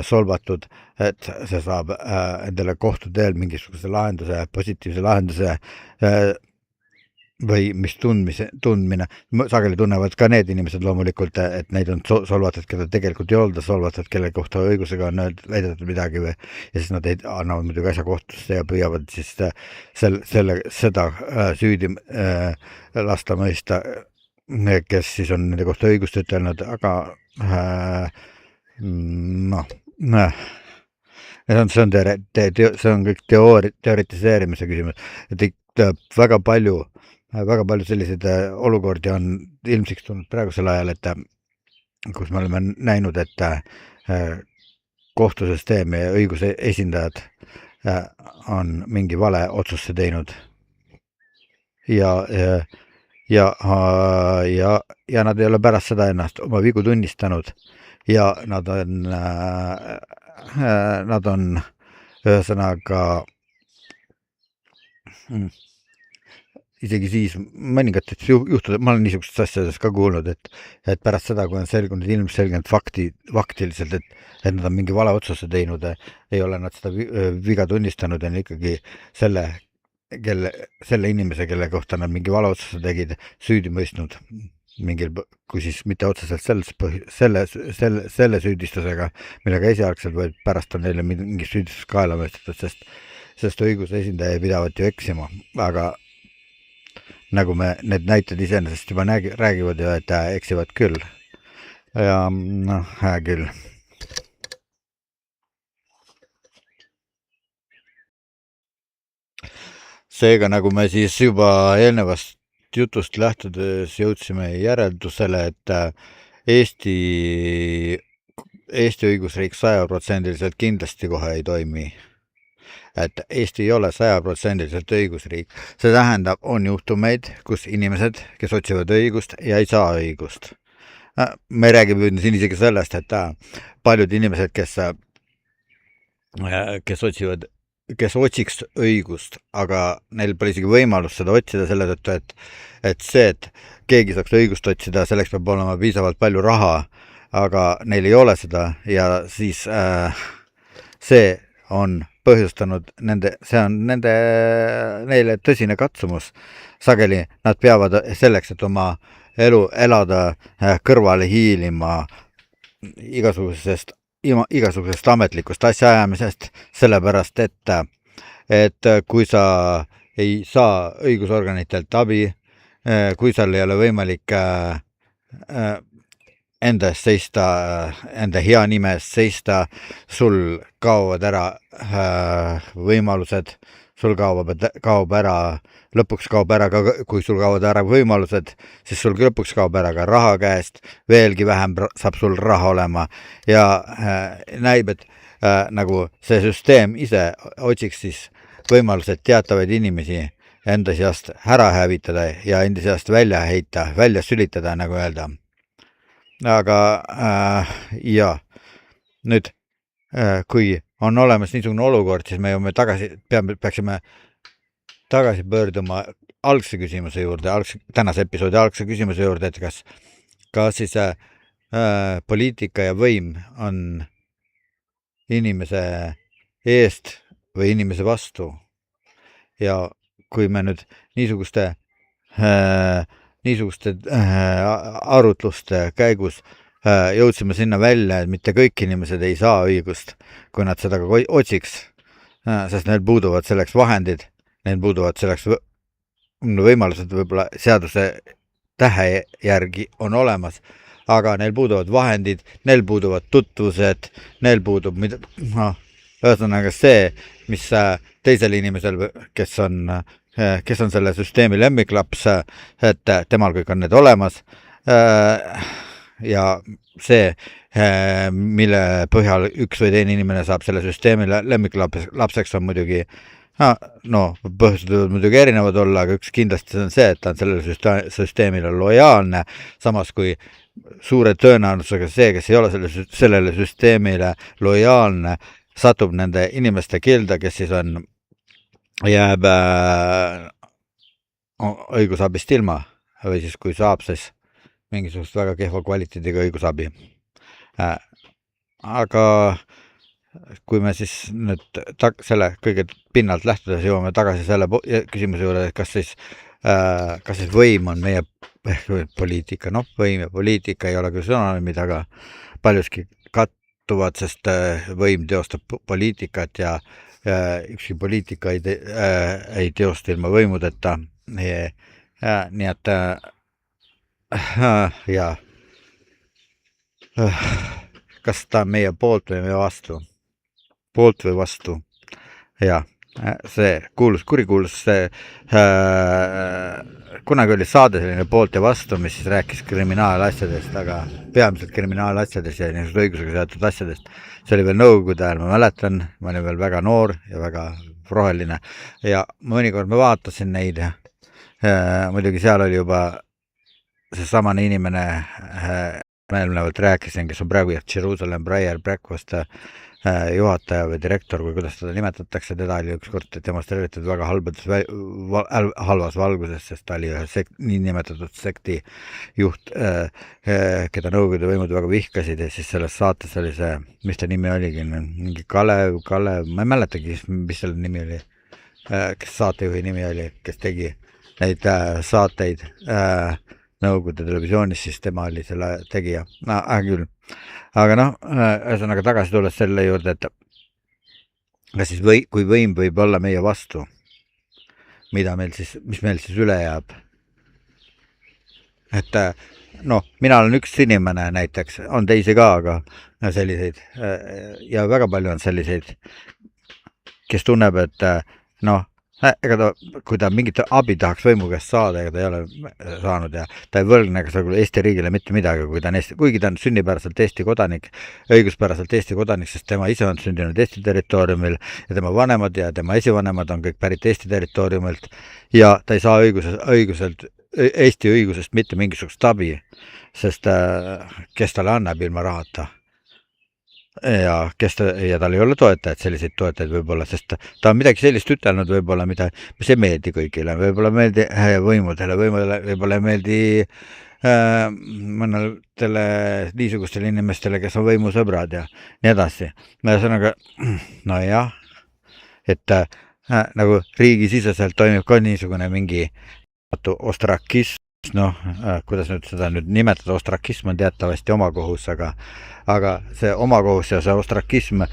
solvatud, et see saab endale kohtu teel mingisuguse lahenduse, positiivse lahenduse või mis tundmine, sageli tunnevad ka need inimesed loomulikult, et neid on solvatud, keda tegelikult ei olda solvatud, kelle kohta õigusega on väidetud midagi või, ja siis nad annavad muidugi asja kohtusse ja püüavad siis seda süüdi lasta mõista, kes siis on nende kohta õigust ütelnud, aga see on kõik teoritiseerimise küsimus, et väga palju selliseid olukordi on ilmsiks tulnud praegusel ajal, et kus me oleme näinud, et kohtusüsteem ja õiguse esindajad on mingi vale otsusse teinud ja nad ei ole pärast seda ennast oma vigu tunnistanud ja nad on ühesõnaga isegi siis mõningates juhtudes, ma olen niisugustes asjades ka kuulnud, et pärast seda, kui on selgunud ilmselgelt faktiliselt, et nad on mingi vale otsuse teinud, ei ole nad seda viga tunnistanud ja on ikkagi selle inimese, kelle kohta nad mingi vale otsuse tegid, süüdi mõistnud mingil, kui siis mitte otseselt selle süüdistusega, millega esialgselt või pärast on neile mingi süüdistus kaela mõistetud, sest õiguse esindaja pidavat ju eksima, aga nagu me need näited iseenesest juba räägivad ju, et eksivad küll ja hää küll. Seega, nagu me siis juba eelnevast jutust lähtudes jõudsime järeldusele, et Eesti õigusriik 100% kindlasti kohe ei toimi. Et Eesti ei ole 100% õigusriik. See tähendab, on juhtumeid, kus inimesed, kes otsivad õigust ja ei saa õigust. Me räägime siin isegi sellest, et paljud inimesed, kes otsiks õigust, aga neil pole isegi võimalus seda otsida selle tõttu, et keegi saaks õigust otsida, selleks peab olema piisavalt palju raha, aga neil ei ole seda ja siis see on põhjustanud neile tõsine katsumus. Sageli nad peavad selleks, et oma elu elada, kõrvale hiilima igasugusest ametlikust asjaajamisest, sellepärast, et kui sa ei saa õigusorganitelt abi, kui seal ei ole võimalik enda eest seista, enda hea nime eest seista, sul kaovad ära võimalused, lõpuks kaob ära ka, kui sul kaovad ära võimalused, siis sul lõpuks kaob ära ka raha käest, veelgi vähem saab sul raha olema ja näib, et nagu see süsteem ise otsiks siis võimalused teatavaid inimesi enda seast ära hävitada ja enda seast välja heita, välja sülitada, nagu öelda. Aga nüüd, kui on olemas niisugune olukord, siis me peaksime tagasi pöörduma algse küsimuse juurde, tänase episoodi algse küsimuse juurde, et kas siis poliitika ja võim on inimese eest või inimese vastu ja kui me nüüd niisuguste arutluste käigus jõudsime sinna välja, et mitte kõik inimesed ei saa õigust, kui nad seda ka otsiks, sest neil puuduvad selleks vahendid, neil puuduvad selleks võimalused, võib-olla seaduse tähe järgi on olemas, aga neil puuduvad vahendid, neil puuduvad tutvused, neil puudub ühesõnaga see, mis teisel inimesel, kes on selle süsteemi lemmiklaps, et temal kõik on need olemas ja see, mille põhjal üks või teine inimene saab selle süsteemi lemmiklapseks, on muidugi põhjused võivad muidugi erinevad olla, aga üks kindlasti on see, et ta on sellele süsteemile lojaalne, samas kui suure tõenäosusega see, kes ei ole sellele süsteemile lojaalne, satub nende inimeste kilda, kes siis jääb õigusabist ilma või siis kui saab, siis mingisugust väga kehva kvaliteediga õigusabi. Aga kui me siis nüüd selle kõige pinnalt lähtudes jõuame tagasi selle küsimuse juurde, et kas siis võim on meie poliitika, võim ja poliitika ei ole küll sõnonüümid, aga paljuski kattuvad, sest võim teostab poliitikat ja ükski poliitika ei teosta ilma võimudeta. Nii et kas ta on meie poolt või meie vastu? Poolt või vastu? Ja see kurikuulus kunagi oli saade selline Poolt ja vastu, mis siis rääkis kriminaalasjadest, aga peamiselt kriminaalasjadest ja niisugust õigusega seotud asjadest. See oli veel nõukogude ajal, ma mäletan, ma olin veel väga noor ja väga roheline ja mõnikord ma vaatasin neid ja muidugi seal oli juba see samane inimene, ma eelnevalt rääkisin, kes on praegu Jerusalem Prayer Breakfast juhataja või direktor, kui kuidas teda nimetatakse, teda oli ükskord demonstreeritud väga halvas valguses, sest ta oli ühe niinimetatud sekti juht, keda nõukogude võimud väga vihkasid ja siis selles saates oli see, mis ta nimi oligi, mingi Kalev, ma ei mäletagi, mis selle nimi oli, kes saatejuhi nimi oli, kes tegi neid saateid nõukogude televisioonis, siis tema oli selle tegija, küll. Aga ühesõnaga tagasi tulles selle juurde, et kas siis kui võim võib olla meie vastu, mis meil siis üle jääb? Et mina olen üks inimene näiteks, on teisi ka, aga selliseid ja väga palju on selliseid, kes tunneb, et ega ta, kui ta mingit abi tahaks võimu käest saada, ega ta ei ole saanud ja ta ei võlgne Eesti riigile mitte midagi, kuigi ta on sünnipäraselt Eesti kodanik, õiguspäraselt Eesti kodanik, sest tema ise on sündinud Eesti territooriumil ja tema vanemad ja tema esivanemad on kõik pärit Eesti territooriumilt ja ta ei saa Eesti õigusest mitte mingisugust abi, sest kes talle annab ilma rahata. Ja tal ei ole toetajaid, selliseid toetajaid võib-olla, sest ta on midagi sellist ütelnud võib-olla, mis ei meeldi kõigile, võib-olla meeldi võimudele, võib-olla ei meeldi mõnele niisugustele inimestele, kes on võimusõbrad ja nii edasi. Ühesõnaga, et nagu riigisiseselt toimib ka niisugune mingi ostrakism, kuidas nüüd seda nimetada, ostrakism on teatavasti omakohus, aga see omakohus ja see ostrakism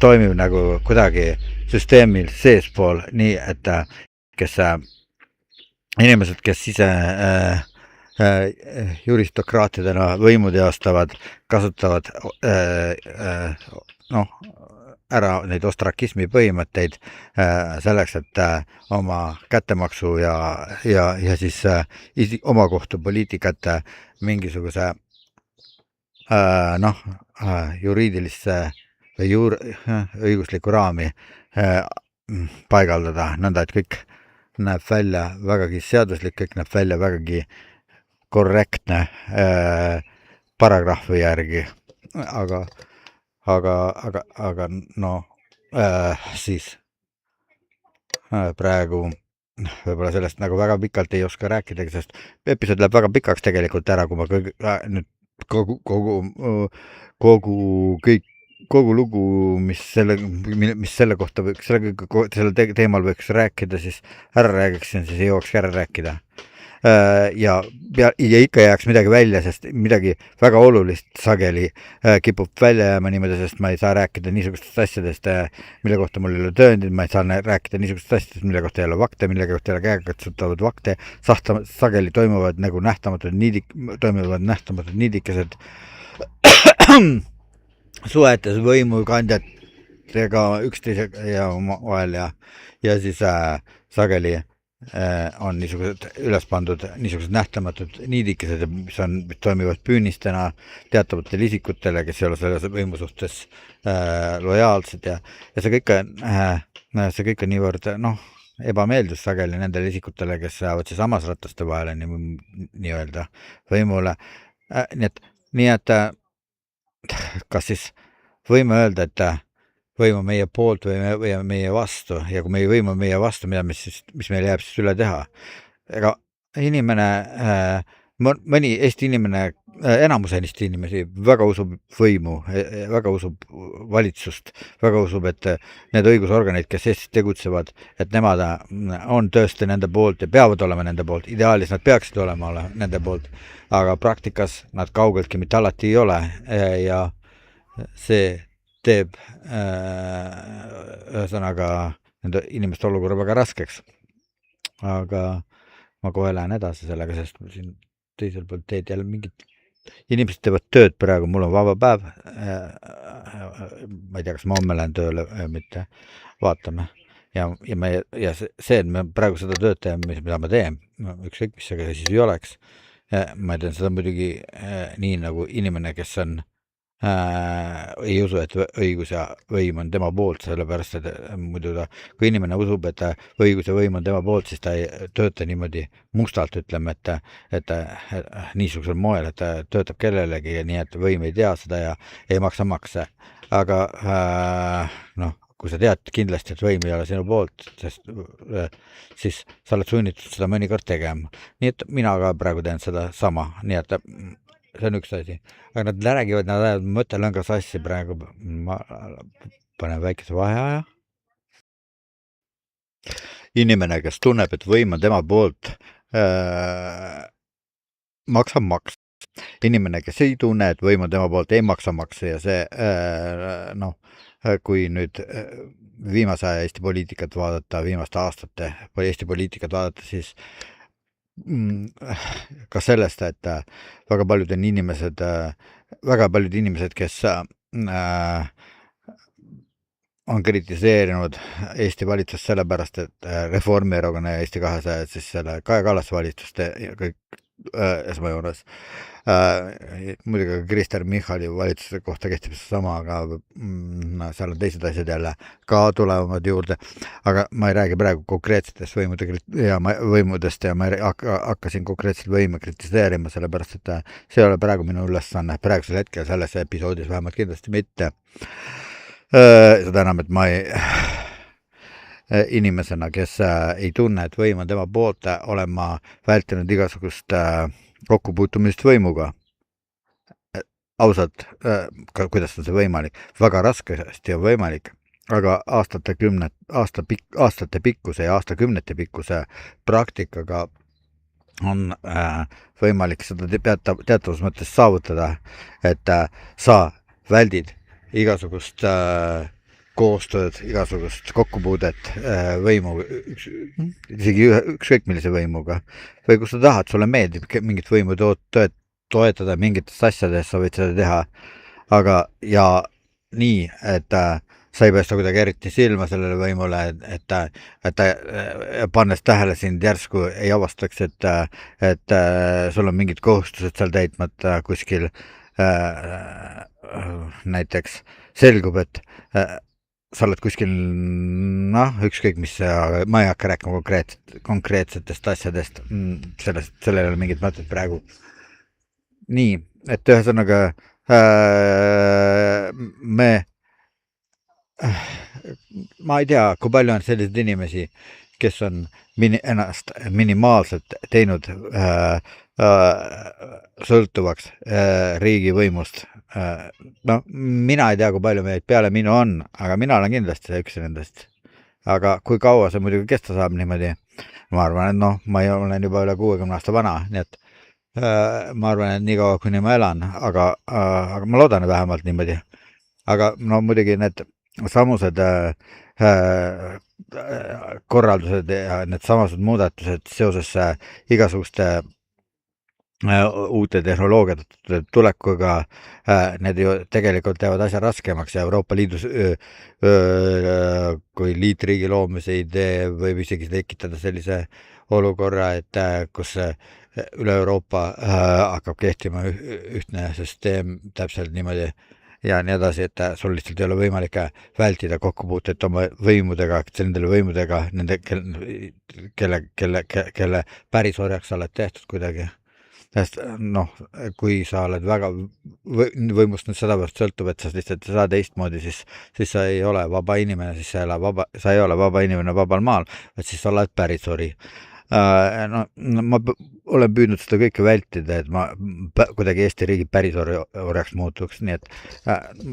toimib nagu kuidagi süsteemil seespool, nii et inimesed, kes ise juristokraatidena võimu teostavad, kasutavad ära neid ostrakismi põhimõtteid selleks, et oma kättemaksu ja siis omakohtu poliitikat mingisuguse juriidilisse või õiguslikku raami paigaldada, nõnda, et kõik näeb välja vägagi seaduslik, kõik näeb välja vägagi korrektne paragrahvi järgi, aga siis praegu võib-olla sellest nagu väga pikalt ei oska rääkida, sest episood läheb väga pikaks tegelikult ära, kui ma nüüd kõik, kogu lugu, mis selle kohta võiks, selle teemal võiks rääkida, siis ära räägiksin, siis ei jõuakski ära rääkida. Ja ikka jääks midagi välja, sest midagi väga olulist sageli kipub välja jääma niimoodi, sest ma ei saa rääkida niisugustest asjadest, mille kohta mul ei ole tõendid, ma ei saa rääkida niisugustest asjadest, mille kohta ei ole fakte, mille kohta ei ole käegakatsutavad fakte, sageli toimuvad nähtamatud niidikesed suhetes võimukandjatega üksteisega ja omavahel ja siis sageli on niisugused üles pandud niisugused nähtamatud niidikesed, mis toimivad püünistena teatavatele isikutele, kes ei ole selles võimu suhtes lojaalsed ja see kõik on niivõrd ebameeldus sageli nendele isikutele, kes saavad siis hammasrataste vahele nii-öelda võimule. Nii et kas siis võime öelda, et võim on meie poolt või meie vastu ja kui meie võim on meie vastu, mis meil jääb siis üle teha? Ega inimene, mõni Eesti inimene, enamus Eesti inimesi väga usub võimu, väga usub valitsust, väga usub, et need õigusorganid, kes Eestis tegutsevad, et nemad on tõesti nende poolt ja peavad olema nende poolt, ideaalis nad peaksid olema nende poolt, aga praktikas nad kaugeltki mitte alati ei ole ja see teeb ühesõnaga nende inimeste olukorra väga raskeks. Aga ma kohe lähen edasi sellega, sest siin teisel poolt teed jälle mingid inimesed teevad tööd praegu, mul on vaba päev. Ma ei tea, kas ma homme lähen tööle või mitte, vaatame. Ja see, et me praegu seda tööd teeme, mida ma teen, ükskõik mis see siis ei oleks. Ma teen seda muidugi nii nagu inimene, kes on ei usu, et õigus ja võim on tema poolt, sellepärast, et muidu kui inimene usub, et õigus ja võim on tema poolt, siis ta ei tööta niimoodi mustalt, ütleme, et niisugusel moel, et ta töötab kellelegi, nii et võim ei tea seda ja ei maksa makse. Aga kui sa tead kindlasti, et võim ei ole sinu poolt, siis sa oled sunnitud seda mõnikord tegema. Nii et mina ka praegu teen seda sama, nii et see on üks asi. Aga nad räägivad, nad ajavad mõttelõnga sassi praegu. Ma panen väikese vaheaja. Inimene, kes tunneb, et võim on tema poolt, maksab makse. Inimene, kes ei tunne, et võim on tema poolt, ei maksa makse ja see, kui nüüd viimase aja Eesti poliitikat vaadata, viimaste aastate Eesti poliitikat vaadata, siis ka sellest, et väga paljud inimesed, kes on kritiseerinud Eesti valitsust sellepärast, et Reformierakonna ja Eesti 200, siis selle Kaja Kallase valitsuste kõik esmajuures. Muidugi Kristen Michali valitsuse kohta kehtib sama, aga seal on teised asjad jälle ka tulevad juurde, aga ma ei räägi praegu konkreetsetest võimudest ja ma ei hakka siin konkreetselt võime kritiseerima, sellepärast, et see ei ole praegu minu ülesanne, praegusel hetkel selles episoodis vähemalt kindlasti mitte. Seda enam, et ma inimesena, kes ei tunne, et võim on tema poolt, olen ma vältinud igasugust kokkupuutumist võimuga. Ausalt, kuidas on see võimalik? Väga raskesti on võimalik, aga aastate pikkuse ja aastakümnete pikkuse praktikaga on võimalik seda teatavas mõttes saavutada, et sa väldid igasugust koostööd, igasugust kokkupuudet võimu, isegi ükskõik millise võimuga. Või kui sa tahad, sulle meeldib mingit võimu toetada mingitest asjadest, sa võid seda teha. Aga ja nii, et sa ei päästa kuidagi eriti silma sellele võimule, et pannes tähele sind järsku ei avastaks, et sul on mingid kohustused seal täitmata kuskil. Näiteks selgub, et sa oled kuskil, ükskõik mis, ma ei hakka rääkima konkreetsetest asjadest, sellel ei ole mingit mõtet praegu. Nii, et ühesõnaga ma ei tea, kui palju on selliseid inimesi, kes on ennast minimaalselt teinud sõltuvaks riigivõimust. No mina ei tea, kui palju meid peale minu on, aga mina olen kindlasti see üks nendest. Aga kui kaua see muidugi kesta saab niimoodi, ma arvan, et ma olen juba üle 60 aasta vana, nii et ma arvan, et nii kaua, kuni ma elan, aga ma loodan vähemalt niimoodi. Aga muidugi need samused korraldused ja need samased muudatused seoses igasuguste uute tehnoloogiate tulekuga, need ju tegelikult teevad asja raskemaks ja Euroopa Liidus kui liitriigi loomise idee võib isegi tekitada sellise olukorra, et kus üle Euroopa hakkab kehtima ühtne süsteem täpselt niimoodi ja nii edasi, et sul lihtsalt ei ole võimalik vältida kokkupuutet oma võimudega, nendele võimudega, kelle pärisorjaks sa oled tehtud kuidagi. Sest kui sa oled väga võimust nüüd seda pärast sõltub, et sa lihtsalt ei saa teistmoodi, siis sa ei ole vaba inimene, siis sa ei ole vaba inimene vabal maal, et siis sa oled pärisori. Ma olen püüdnud seda kõike vältida, et ma kuidagi Eesti riigi pärisorjaks muutuks, nii et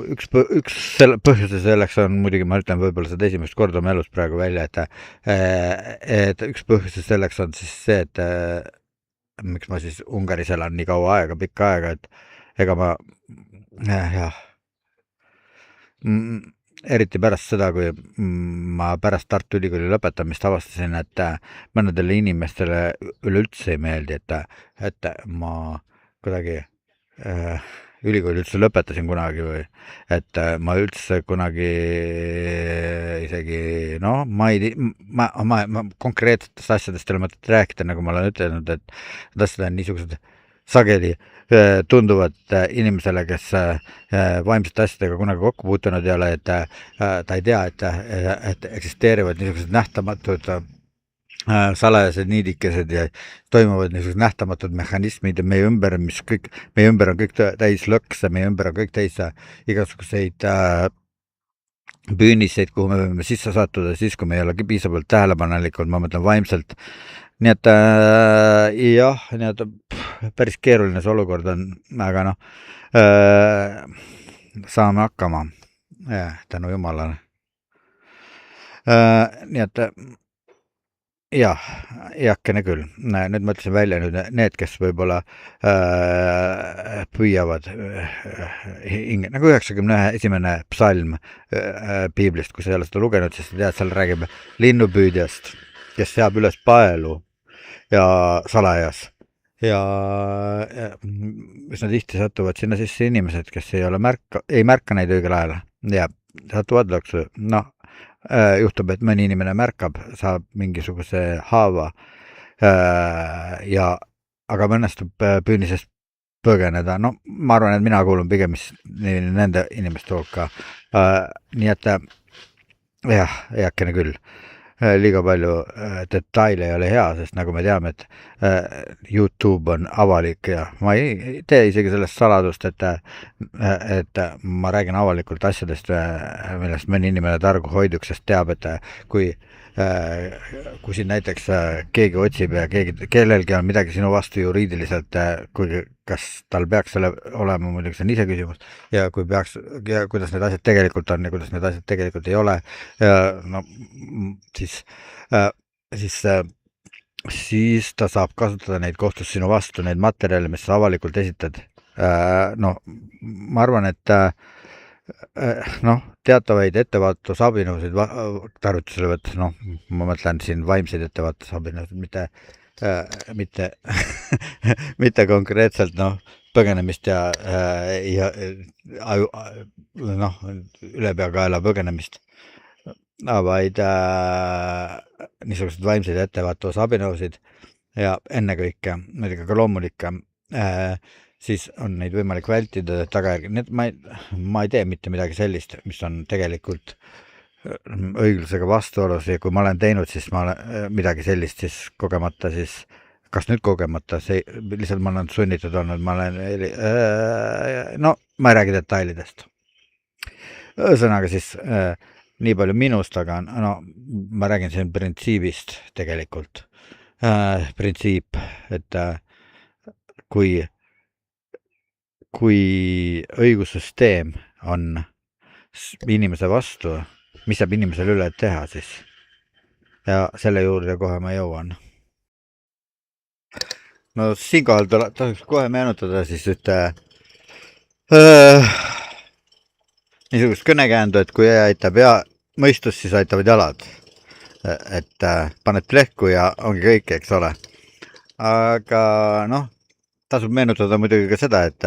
üks põhjus selleks on muidugi, ma ütlen võib-olla seda esimest korda oma elus praegu välja, et üks põhjus selleks on siis see, et miks ma siis Ungaris elan nii kaua aega, pikka aega, et ega ma eriti pärast seda, kui ma pärast Tartu Ülikooli lõpetamist avastasin, et mõnedele inimestele üleüldse ei meeldi, et ma kuidagi ülikooli üldse lõpetasin kunagi või et ma üldse kunagi isegi, ma konkreetsetest asjadest ei ole mõtet rääkida, nagu ma olen ütelnud, et asjad on niisugused sageli tunduvad inimesele, kes vaimsete asjadega kunagi kokku puutunud ei ole, et ta ei tea, et eksisteerivad niisugused nähtamatud salajased niidikesed ja toimuvad niisugused nähtamatud mehhanismid ja meie ümber on kõik täis lõkse, meie ümber on kõik täis igasuguseid püüniseid, kuhu me võime sisse sattuda siis, kui me ei ole piisavalt tähelepanelikud, ma mõtlen vaimselt. Nii et jah, päris keeruline see olukord on, aga saame hakkama tänu Jumalale. Nii et jah, eakene küll. Nüüd mõtlesin välja need, kes võib-olla püüavad nagu 91. psalm piiblist, kui sa ei ole seda lugenud, siis sa tead, seal räägib linnupüüdjast, kes seab üles paelu ja salajas ja üsna tihti satuvad sinna sisse inimesed, kes ei märka neid õigel ajal ja satuvad lõksu. Juhtub, et mõni inimene märkab, saab mingisuguse haava aga õnnestub püünisest põgeneda. Ma arvan, et mina kuulun pigem nende inimeste hulka. Nii et jah, eakene küll. Liiga palju detaile ei ole hea, sest nagu me teame, et YouTube on avalik ja ma ei tee isegi sellest saladust, et ma räägin avalikult asjadest, millest mõni inimene targu hoiduks, sest teab, et kui siin näiteks keegi otsib ja kellelgi on midagi sinu vastu juriidiliselt, kuigi kas tal peaks selle olema, muidugi see on ise küsimus, ja kui peaks, ja kuidas need asjad tegelikult on ja kuidas need asjad tegelikult ei ole, siis ta saab kasutada neid kohtus sinu vastu, neid materjale, mis sa avalikult esitad. Ma arvan, et teatavaid ettevaatusabinõusid tarvitusele võtta, ma mõtlen siin vaimseid ettevaatusabinõusid, mitte konkreetselt põgenemist ja ülepeakaela põgenemist, vaid niisugused vaimseid ettevaatusabinõusid ja ennekõike, muidugi ka loomulikke, siis on neid võimalik vältida tagajärgi. Ma ei tee mitte midagi sellist, mis on tegelikult õiglusega vastuolus ja kui ma olen teinud siis midagi sellist, siis kogemata siis, kas nüüd kogemata, lihtsalt ma olen sunnitud olnud, ma ei räägi detailidest. Ühesõnaga siis nii palju minust, aga no ma räägin siin printsiibist tegelikult. Printsiip, et kui õigussüsteem on inimese vastu, mis saab inimesele üle teha siis? Ja selle juurde kohe ma jõuan. No siinkohal tasuks kohe meenutada siis ühte niisugust kõnekäändu, et kui aitab mõistus, siis aitavad jalad. Et paned plehku ja ongi kõik, eks ole. Aga noh, tasub meenutada muidugi ka seda, et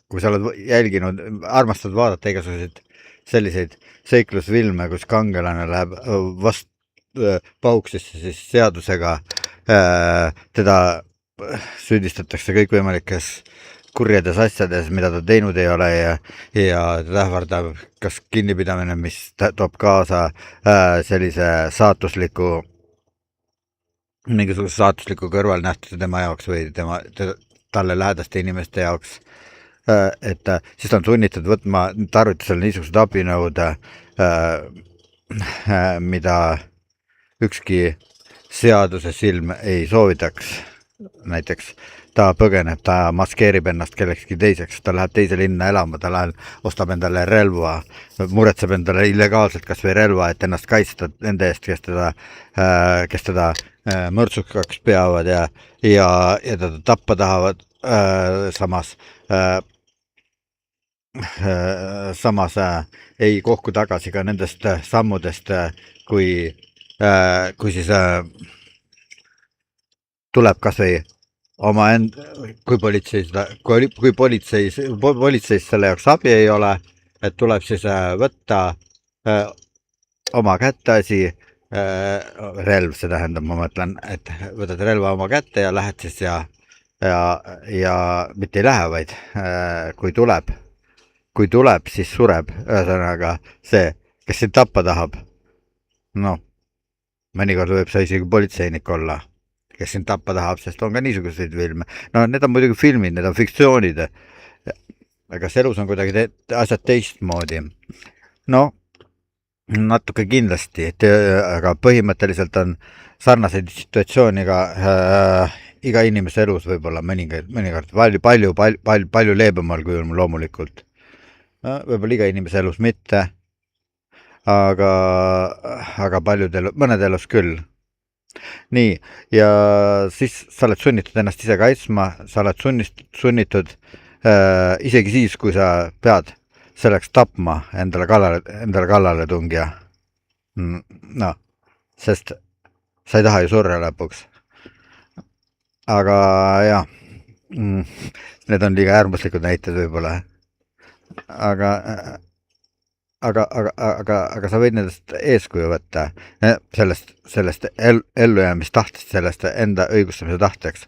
kui sa oled jälginud, armastad vaadata igasuguseid selliseid seiklusfilme, kus kangelane läheb pauksisse siis seadusega, teda süüdistatakse kõikvõimalikes kurjades asjades, mida ta teinud ei ole ja ta ähvardab kas kinnipidamine, mis toob kaasa sellise mingisuguse saatusliku kõrvalnähtuse tema jaoks või talle lähedaste inimeste jaoks. Et siis ta on sunnitud võtma tarvitusele niisugused abinõud, mida ükski seaduse silm ei soovitaks. Näiteks ta põgeneb, ta maskeerib ennast kellekski teiseks, ta läheb teise linna elama, ta ostab endale relva, muretseb endale illegaalselt kas või relva, et ennast kaitsta nende eest, kes teda mõrtsukaks peavad ja teda tappa tahavad, samas ei kohku tagasi ka nendest sammudest, kui siis tuleb kas või kui politseis selle jaoks abi ei ole, et tuleb siis võtta oma kätte asi, relv, see tähendab, ma mõtlen, et võtad relva oma kätte ja lähed siis ja mitte ei lähe, vaid kui tuleb, siis sureb, ühesõnaga see, kes sind tappa tahab, noh, mõnikord võib see isegi politseinik olla, kes sind tappa tahab, sest on ka niisuguseid filme. No need on muidugi filmid, need on fiktsioonid. Aga elus on kuidagi asjad teistmoodi. No, natuke kindlasti, aga põhimõtteliselt on sarnaseid situatsiooni ka iga inimese elus võib-olla mõnikord palju leebemal kujul loomulikult. Võib-olla iga inimese elus mitte, aga mõned elus küll. Nii, ja siis sa oled sunnitud ennast ise kaitsma, sa oled sunnitud isegi siis, kui sa pead selleks tapma endale kallale tungija. No, sest sa ei taha ju surra lõpuks. Aga jah, need on liiga äärmuslikud näited võib-olla. Aga sa võid nendest eeskuju võtta, sellest ellujäämistahtest, sellest enda õigustamise tahteks.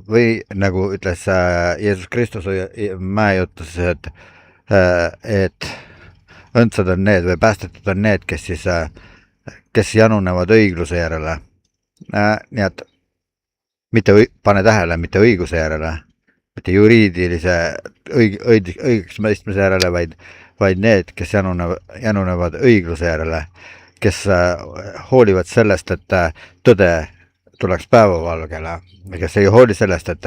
Või nagu ütles Jeesus Kristus mäejutuses, et õndsad on need või päästetud on need, kes janunevad õigluse järele. Nii et mitte pane tähele, mitte õiguse järele, mitte juriidilise õigeks mõistmise järele, vaid need, kes janunevad õigluse järele, kes hoolivad sellest, et tõde tuleks päevavalgele, kes ei hooli sellest, et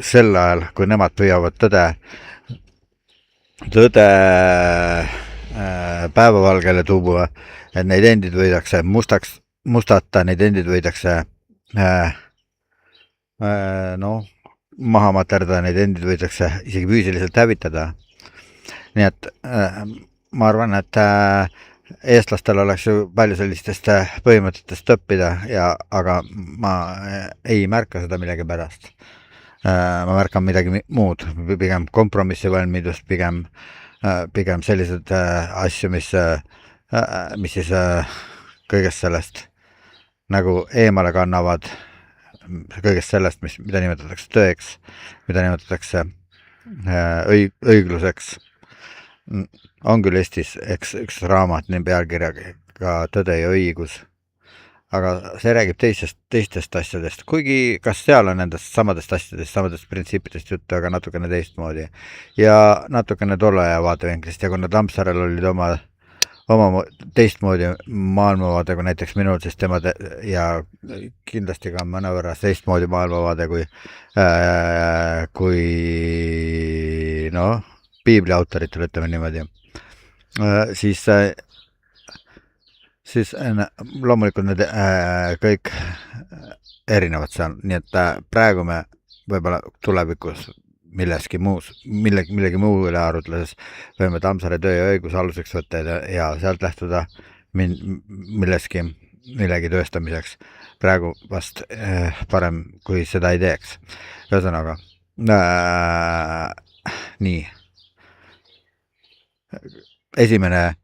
sel ajal, kui nemad püüavad tõde päevavalgele tuua, et neid endid võidakse mustata, neid endid võidakse maha materdada, neid endid võidakse isegi füüsiliselt hävitada. Nii et ma arvan, et eestlastel oleks ju palju sellistest põhimõtetest õppida, aga ma ei märka seda millegi pärast. Ma märkan midagi muud, pigem kompromissivalmidust, pigem sellised asju, mis siis kõigest sellest nagu eemale kannavad, kõigest sellest, mida nimetatakse tõeks, mida nimetatakse õigluseks. On küll Eestis üks raamat nii pealkirjaga Tõde ja õigus, aga see räägib teistest asjadest, kuigi kas seal on nendest samadest asjadest, samadest printsiipidest juttu, aga natukene teistmoodi ja natukene tolle aja vaatevinklist ja kuna Tammsaarel olid oma teistmoodi maailmavaade kui näiteks minul, siis tema ja kindlasti ka mõnevõrra teistmoodi maailmavaade kui piibli autoritel, ütleme niimoodi, siis loomulikult need kõik erinevad seal, nii et praegu me võib-olla tulevikus millegi muu üle arutledes võime Tammsaare töö ja õiguse aluseks võtta ja sealt lähtuda millegi tööstamiseks. Praegu vast parem, kui seda ei teeks. Ühesõnaga, nii. Esimene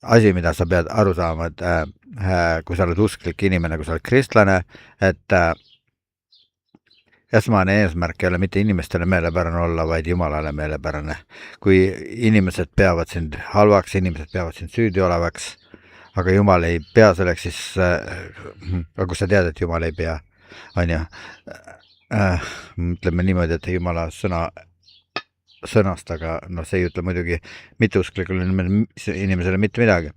asi, mida sa pead aru saama, et kui sa oled usklik inimene, kui sa oled kristlane, et esmane eesmärk ei ole mitte inimestele meelepärane olla, vaid Jumalale meelepärane. Kui inimesed peavad sind halvaks, inimesed peavad sind süüdi olevaks, aga Jumal ei pea selleks, siis aga kui sa tead, et Jumal ei pea, on ju, ütleme niimoodi, et Jumala sõnast, aga see ei ütle muidugi mitteusklikule inimesele mitte midagi.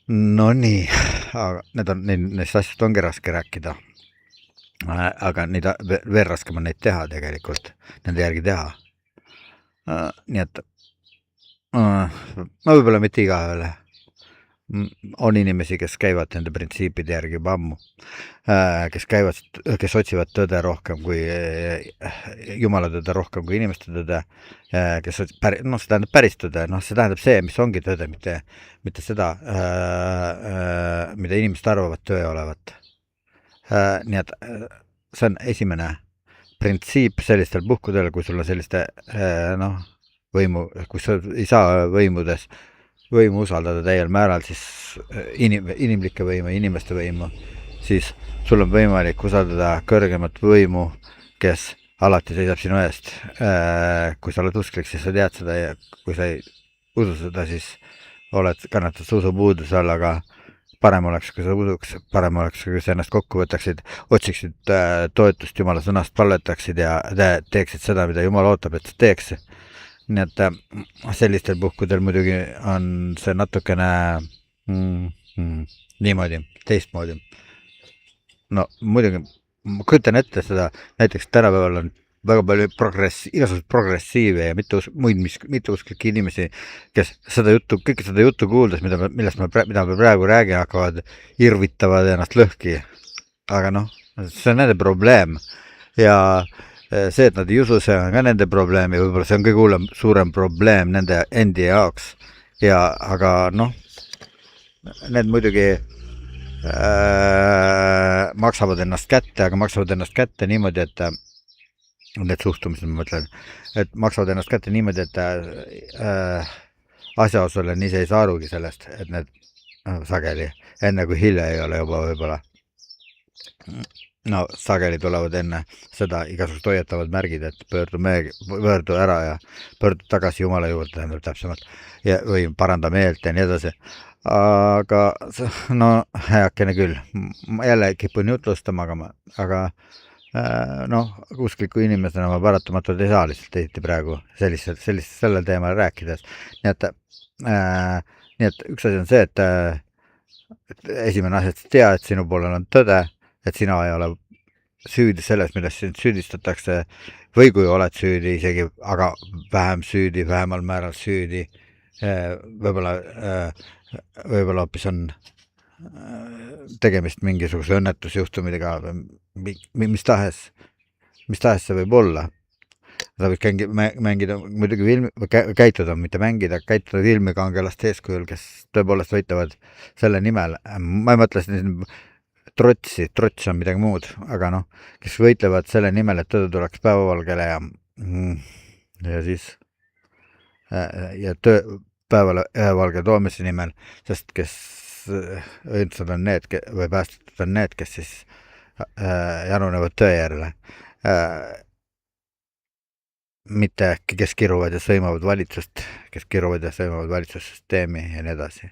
No nii, aga neist asjast ongi raske rääkida. Aga veel raskem on neid teha tegelikult, nende järgi teha. Nii et võib-olla mitte igaühele. On inimesi, kes käivad nende printsiipide järgi juba ammu, kes otsivad tõde rohkem kui Jumala tõde rohkem kui inimeste tõde, see tähendab päris tõde, see tähendab see, mis ongi tõde, mitte seda, mida inimesed arvavad tõe olevat. Nii et see on esimene printsiip sellistel puhkudel, kui sul on selliste võimu, kui sa ei saa võimu usaldada täiel määral, siis inimlikke võimu, inimeste võimu, siis sul on võimalik usaldada kõrgemat võimu, kes alati seisab sinu eest. Kui sa oled usklik, siis sa tead seda ja kui sa ei usu seda, siis kannatad sa usupuuduse all, aga parem oleks, kui sa usuks, parem oleks, kui sa ennast kokku võtaksid, otsiksid toetust Jumala sõnast, palvetaksid ja teeksid seda, mida Jumal ootab, et sa teeks. Nii et sellistel puhkudel muidugi on see natukene niimoodi, teistmoodi. No muidugi, ma kujutan ette seda, näiteks tänapäeval on väga palju igasugused progressiive ja mitteusklikke inimesi, kes kõike seda juttu kuuldes, mida me praegu räägime, hakkavad irvitavad ennast lõhki. Aga see on nende probleem ja see, et nad ei usu, see on ka nende probleem ja võib-olla see on kõige suurem probleem nende endi jaoks. Aga need muidugi maksavad ennast kätte niimoodi, et need suhtumised, ma mõtlen, et maksavad ennast kätte niimoodi, et asjaosaline ise ei saa arugi sellest, et need sageli, enne kui hilja ei ole juba võib-olla. Sageli tulevad enne seda igasugused hoiatavad märgid, et pöördu ära ja pöördu tagasi Jumala juurde, tähendab täpsemalt, või paranda meelt ja nii edasi. Aga heakene küll, ma jälle kipun jutlustama, aga uskliku inimesena ma paratamatult ei saa lihtsalt teisiti praegu sellel teemal rääkides. Nii et üks asi on see, et esimene asi, et tea, et sinu poolel on tõde, et sina ei ole süüdi selles, millest sind süüdistatakse või kui oled süüdi isegi, aga vähemal määral süüdi, võib-olla hoopis on tegemist mingisuguse õnnetusjuhtumidega, mis tahes see võib olla. Sa võid mängida muidugi käituda, mitte mängida, käituda filmikangelaste eeskujul, kes tõepoolest võitlevad selle nimel. Ma ei mõtle siin trots on midagi muud, aga kes võitlevad selle nimel, et tõde tuleks päevavalgele ja siis päevavalge toomise nimel, sest kes õndsad on need või päästetud on need, kes siis janunevad tõe järele. Mitte kes kiruvad ja sõimavad valitsust, kes kiruvad ja sõimavad valitsussüsteemi ja nii edasi.